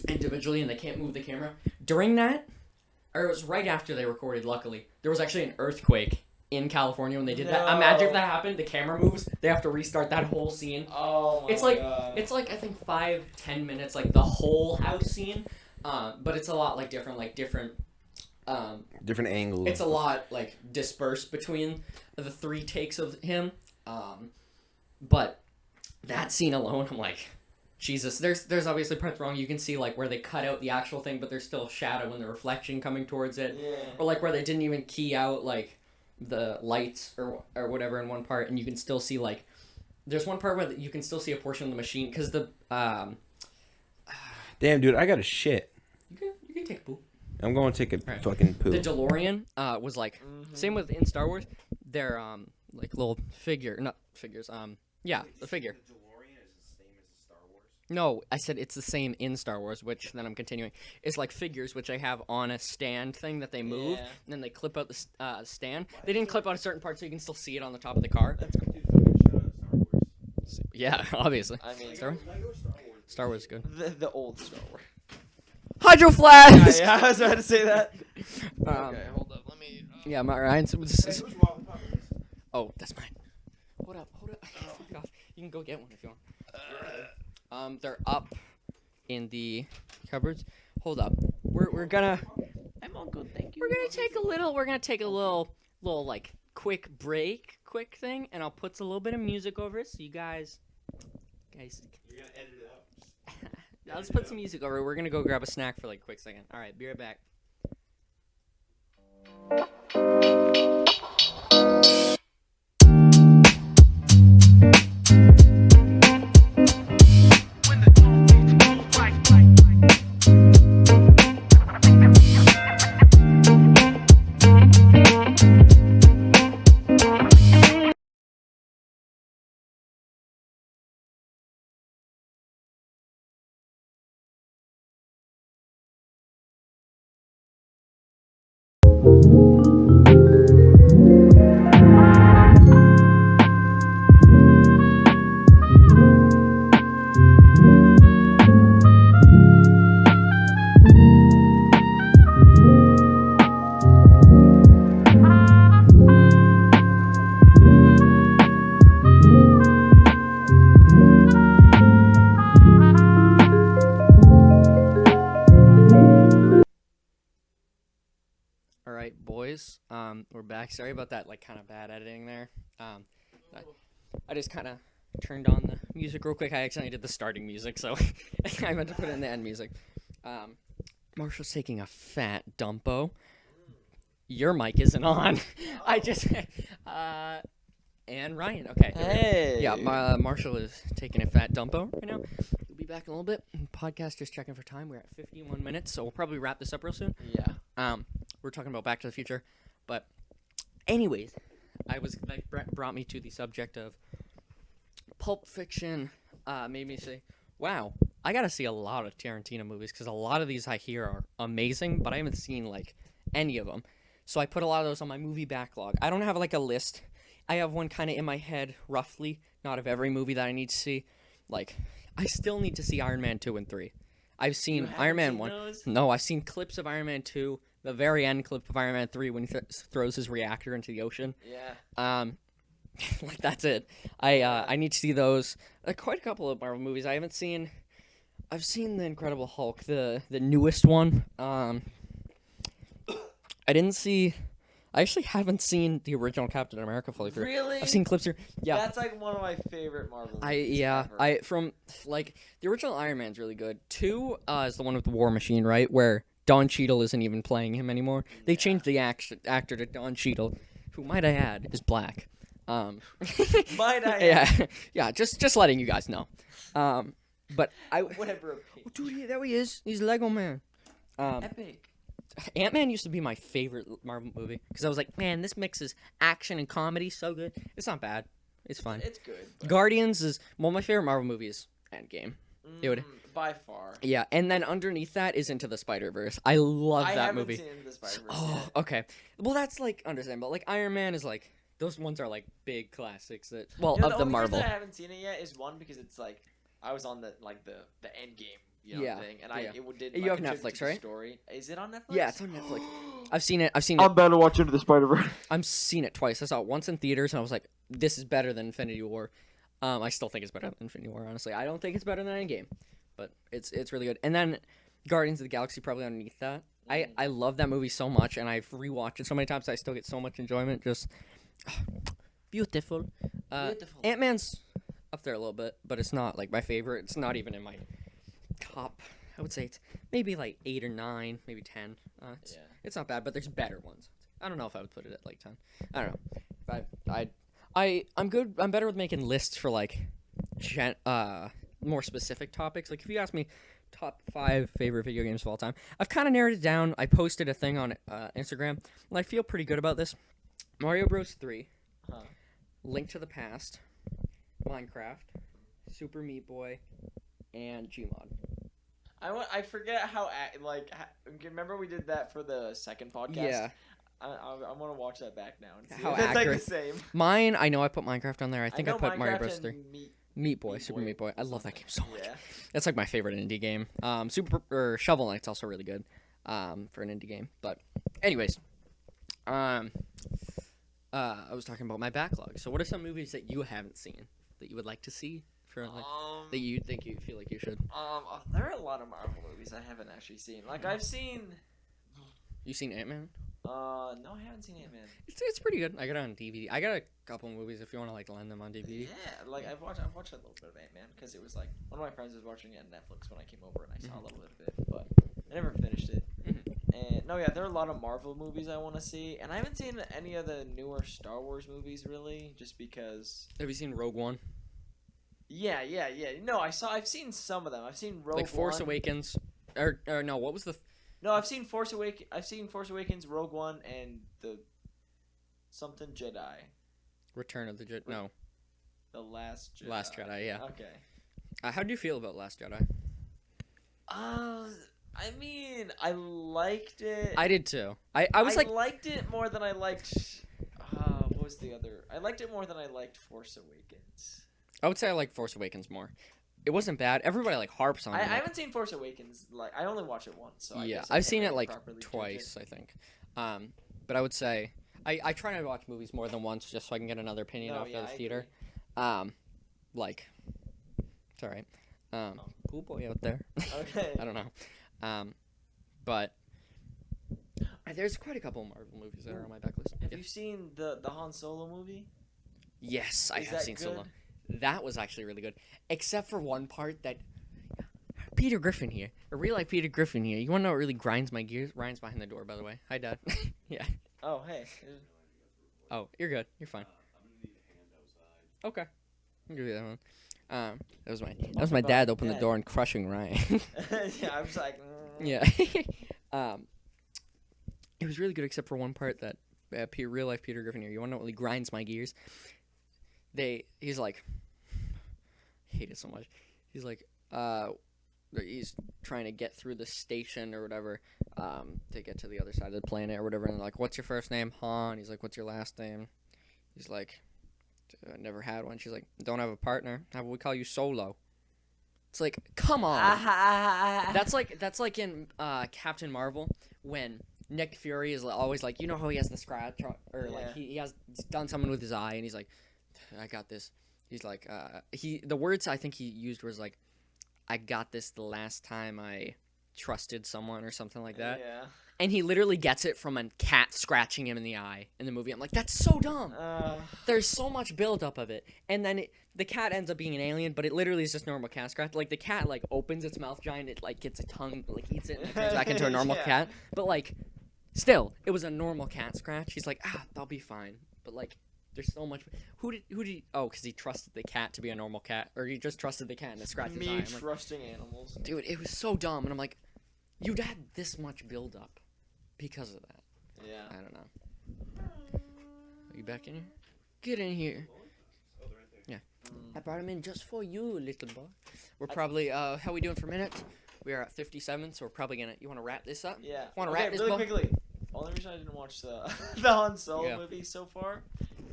individually, and they can't move the camera. During that, or it was right after they recorded. Luckily, there was actually an earthquake in California when they did that. No. Imagine if that happened. The camera moves. They have to restart that whole scene. Oh my It's like God. it's like I think 5-10 minutes, like the whole house scene. But it's a lot like different. Different angles. It's a lot like dispersed between the 3 takes of him. But that scene alone, I'm like, Jesus. There's obviously parts wrong. You can see like where they cut out the actual thing, but there's still shadow and the reflection coming towards it, Yeah. or like where they didn't even key out like the lights or whatever in one part, and you can still see like there's one part where you can still see a portion of the machine because the Damn, dude, I got a shit. you can take a poop. I'm going to take a Right. fucking poop. The DeLorean was like same with in Star Wars. They're like little not figures. The figure. The DeLorean is the same as Star Wars. No, I said it's the same in Star Wars, which then I'm continuing. It's like figures which I have on a stand thing that they move, Yeah. and then they clip out the stand. They didn't clip out a certain part, so you can still see it on the top of the car. Dude, fucking shout out Star Wars. Yeah, obviously. I mean, Star, Lego Star Wars. Star Wars is good. the old Star Wars. Hydro Flask. Yeah, I was about to say that. Okay, hold up. Let me. Yeah, my Ryan. Oh, that's mine. Hold up. Fuck it off. You can go get one if you want. They're up in the cupboards. Hold up. We're gonna. I'm all good, thank you. We're gonna take a little like quick thing, and I'll put a little bit of music over it, so you guys. You're gonna edit it out. Let's put some music over it. We're gonna go grab a snack for like a quick second. All right, be right back. When the drum beats go right. we're back. Sorry about that, like, kind of bad editing there. I just kind of turned on the music real quick. I accidentally did the starting music, so I meant to put in the end music. Marshall's taking a fat dumpo. Your mic isn't on. I just... and Ryan. Okay. Hey. Yeah, Marshall is taking a fat dumpo right now. We'll be back in a little bit. Podcast just checking for time. We're at 51 minutes, so we'll probably wrap this up real soon. Yeah. We're talking about Back to the Future, but anyways, brought me to the subject of Pulp Fiction. Made me say, wow, I gotta see a lot of Tarantino movies because a lot of these I hear are amazing, but I haven't seen like any of them. So I put a lot of those on my movie backlog. I don't have like a list. I have one kind of in my head, roughly, not of every movie that I need to see. Like, I still need to see Iron Man 2 and 3. I've seen Iron Man 1. Those? No, I've seen clips of Iron Man 2, the very end clip of Iron Man 3 when he throws his reactor into the ocean. Yeah. Like, that's it. I need to see those. Quite a couple of Marvel movies. I've seen The Incredible Hulk, the newest one. I actually haven't seen the original Captain America fully through. Really? I've seen clips here. Yeah. That's like one of my favorite Marvel movies ever. The original Iron Man's really good. 2 is the one with the War Machine, right? Where Don Cheadle isn't even playing him anymore. They changed the actor to Don Cheadle, who, might I add, is black. Might I add? Yeah, just letting you guys know. But I Whatever. dude, there he is. He's Lego Man. Epic. Ant-Man used to be my favorite Marvel movie because I was like, man, this mixes action and comedy so good. It's not bad. It's fine. It's good. But... Guardians is my favorite Marvel movie is Endgame. By far. Yeah, and then underneath that is Into the Spider-Verse. I love that movie. I haven't seen Into the Spider-Verse Oh, yet. okay. Well, that's like understandable. Like Iron Man is like those ones are like big classics that You know, of the only Marvel. reason I haven't seen it yet is one because it's like I was on the end game. Thing, and it did. You like, have contribute Netflix, to the right? Story. Is it on Netflix? Yeah, it's on Netflix. I've seen it. about to watch Into the Spider-Verse. I've seen it twice. I saw it once in theaters, and I was like, "This is better than Infinity War." I still think it's better than Infinity War. Honestly, I don't think it's better than Endgame, but it's really good. And then Guardians of the Galaxy probably underneath that. I love that movie so much, and I've rewatched it so many times. I still get so much enjoyment. Just beautiful. Beautiful. Ant-Man's up there a little bit, but it's not like my favorite. It's not even in my top. I would say it's maybe like 8 or 9, maybe 10. It's not bad, but there's better ones. I don't know if I would put it at like 10. I don't know. I'm good. I'm better with making lists for like more specific topics. Like if you ask me top 5 favorite video games of all time, I've kind of narrowed it down. I posted a thing on Instagram, and I feel pretty good about this. Mario Bros. 3, Link to the Past, Minecraft, Super Meat Boy, and Gmod. I forget how remember we did that for the second podcast. Yeah. I want to watch that back now and see How if it's like accurate. the same. Mine, I know I put Minecraft on there. I think I know put Mario Minecraft Bros. and 3. Meat Boy, Super Meat Boy. I love that game so much. Yeah. That's like my favorite indie game. Shovel Knight's also really good for an indie game. But anyways, I was talking about my backlog. So what are some movies that you haven't seen that you would like to see for like that you think you feel like you should? There are a lot of Marvel movies I haven't actually seen. Like I've seen. You seen Ant-Man? No, I haven't seen Ant-Man. It's pretty good. I got it on DVD. I got a couple movies if you want to like lend them on DVD. Yeah, like I've watched a little bit of Ant-Man because it was like one of my friends was watching it on Netflix when I came over and I saw a little bit of it, but I never finished it. And no, yeah, there are a lot of Marvel movies I want to see, and I haven't seen any of the newer Star Wars movies really, just because. Have you seen Rogue One? Yeah. No, I've seen some of them. I've seen Rogue Like Force One. Awakens, or no? What was the? No, I've seen Force Awakens, Rogue One, and the something Jedi. Return of the Jedi. No, The Last Jedi. Last Jedi. Yeah. Okay. How do you feel about Last Jedi? I mean, I liked it. I did too. I liked it more than I liked. What was the other? I liked it more than I liked Force Awakens. I would say I like Force Awakens more. It wasn't bad. Everybody like harps on it. I haven't seen Force Awakens. Like I only watched it once. So I yeah, guess I I've can't seen it really like properly judge twice, it. I think. But I would say I try to watch movies more than once just so I can get another opinion No, after yeah, the I theater. Like, it's all right. Cool boy out there. Okay. I don't know. But There's quite a couple Marvel movies that are on my backlist. Have you seen the Han Solo movie? Yes, I Is have that seen good? Solo. That was actually really good, except for one part that Peter Griffin here, a real life Peter Griffin here. You want to know what really grinds my gears? Ryan's behind the door, by the way. Hi, Dad. Yeah. Oh, hey. Oh, you're good. You're fine. Okay. I'll give you that one. That was my dad opening the door and crushing Ryan. Yeah, I was like. Yeah. It was really good, except for one part that real life Peter Griffin here. You want to know what really grinds my gears? He's like, I hate it so much. He's like, he's trying to get through the station or whatever, to get to the other side of the planet or whatever. And they're like, what's your first name? Han. He's like, what's your last name? He's like, never had one. She's like, don't have a partner. How about we call you Solo? It's like, come on. That's like in Captain Marvel when Nick Fury is always like, you know how he has the scratch or like he's done something with his eye and he's like, I got this. He's like, the words I think he used was like, I got this the last time I trusted someone or something like that. Yeah. And he literally gets it from a cat scratching him in the eye in the movie. I'm like, that's so dumb. There's so much buildup of it. And then the cat ends up being an alien, but it literally is just normal cat scratch. Like, the cat, like, opens its mouth giant, it, like, gets a tongue, like, eats it, and it turns back into a normal cat. But, like, still, it was a normal cat scratch. He's like, I'll be fine. But, like, there's so much. Who did oh, because he trusted the cat to be a normal cat. Or he just trusted the cat and it scratched his eye. Me trusting animals. Dude, it was so dumb. And I'm like, you'd had this much buildup because of that. Yeah. I don't know. Are you back in here? Get in here. Yeah. I brought him in just for you, little boy. We're probably, how are we doing for minutes? We are at 57, so we're probably gonna, you want to wrap this up? Yeah. Want to okay, wrap this really up? quickly. Only reason I didn't watch the Han Solo movie so far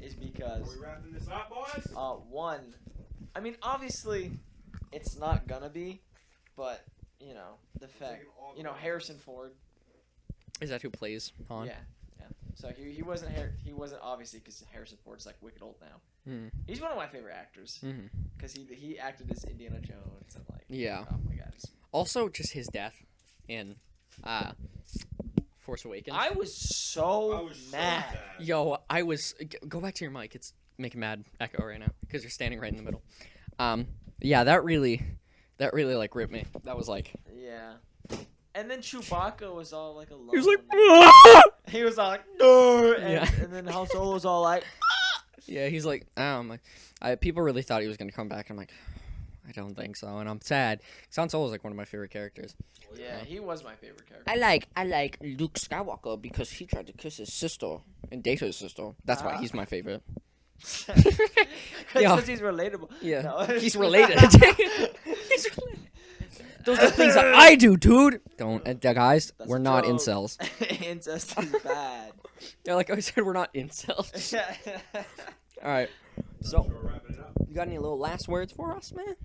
is because. Are we wrapping this up, boys? One, I mean, obviously, it's not gonna be, but you know, the fact, you know, Harrison Ford. Is that who plays Han? Yeah. So he wasn't obviously because Harrison Ford's like wicked old now. Mm. He's one of my favorite actors because he acted as Indiana Jones and like. Yeah. Oh my god. Also, just his death in Force Awakens. I was so mad. Yo, I was. Go back to your mic. It's making mad echo right now because you're standing right in the middle. Yeah, that really like ripped me. That was like. Yeah. And then Chewbacca was all like alone. He was like. He was all like, no, and then Han Solo was all like. Yeah, he's like, people really thought he was gonna come back. I'm like, I don't think so, and I'm sad. Han Solo is like one of my favorite characters. Yeah, he was my favorite character. I like Luke Skywalker because he tried to kiss his sister and date his sister. That's why he's my favorite. Because he's relatable. Yeah, No. he's related. He's related. Those are things that I do, dude. Don't, guys. That's we're a not joke. incels. Incest is bad. Yeah, like I said, we're not incels. All right. So, We're wrapping it up. you got any little last words for us, man?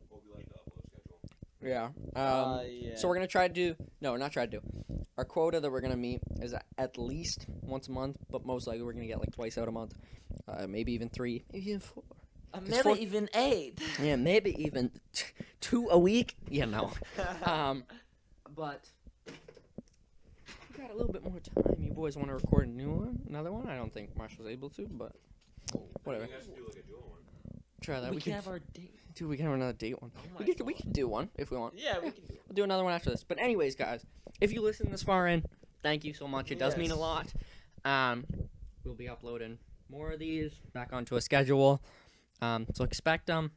What we like the upload schedule. Yeah. Yeah. So we're gonna try to do. No, not try to do. Our quota that we're gonna meet is at least once a month, but most likely we're gonna get like twice out a month, maybe even 3, maybe even 4. Maybe even 8. Yeah, maybe even 2 a week. Yeah, no. But we got a little bit more time. You boys want to record another one? I don't think Marshall's able to, but whatever. You guys should do like a dual one. Try that. We can have our date. Dude, we can have another date one. Oh We can do one if we want. Yeah, we can do it. We'll do another one after this. But anyways, guys, if you listen this far in, thank you so much. It does mean a lot. We'll be uploading more of these back onto a schedule. So expect them.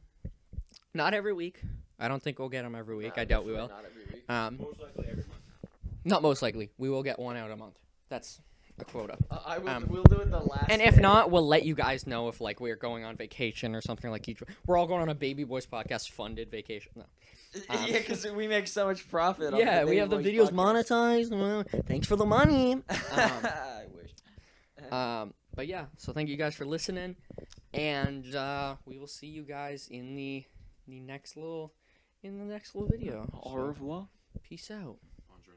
Not every week. I don't think we'll get them every week. I doubt we will. Not every week. Most likely every month. Not most likely. We will get one out a month. That's a quota. I will. We'll do it the last. And if day. not, we'll let you guys know if like we're going on vacation or something like each. We're all going on a Baby Boys podcast funded vacation. No. Yeah, because we make so much profit. Yeah, on the we have the Baby videos Boys podcast. monetized. Well, thanks for the money. I wish. But yeah, so thank you guys for listening, and we will see you guys in the next little video. Au revoir. Peace out. Bonjour.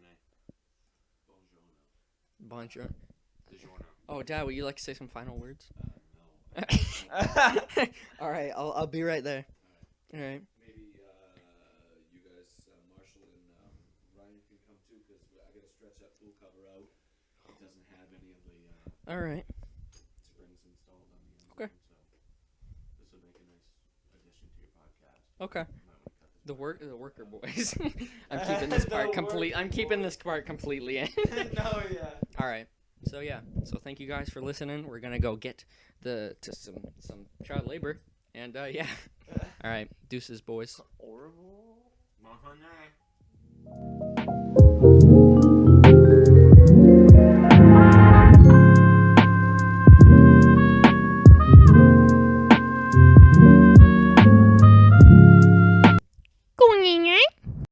Bonjour. DiGiorno. Oh, Dad, would you like to say some final words? No. All right, I'll be right there. All right. Maybe you guys, Marshall and Ryan can come too, because I gotta All right. Springs installed on the end. Okay. So this will make a nice addition to your podcast. Okay. You might want to cut this The part. worker boys. I'm keeping this part The complete. I'm worker keeping boys. this part completely in. No, yeah. All right. So yeah. So thank you guys for listening. We're gonna go get to some child labor, and yeah. All right. Deuces, boys. Horrible. Mahane.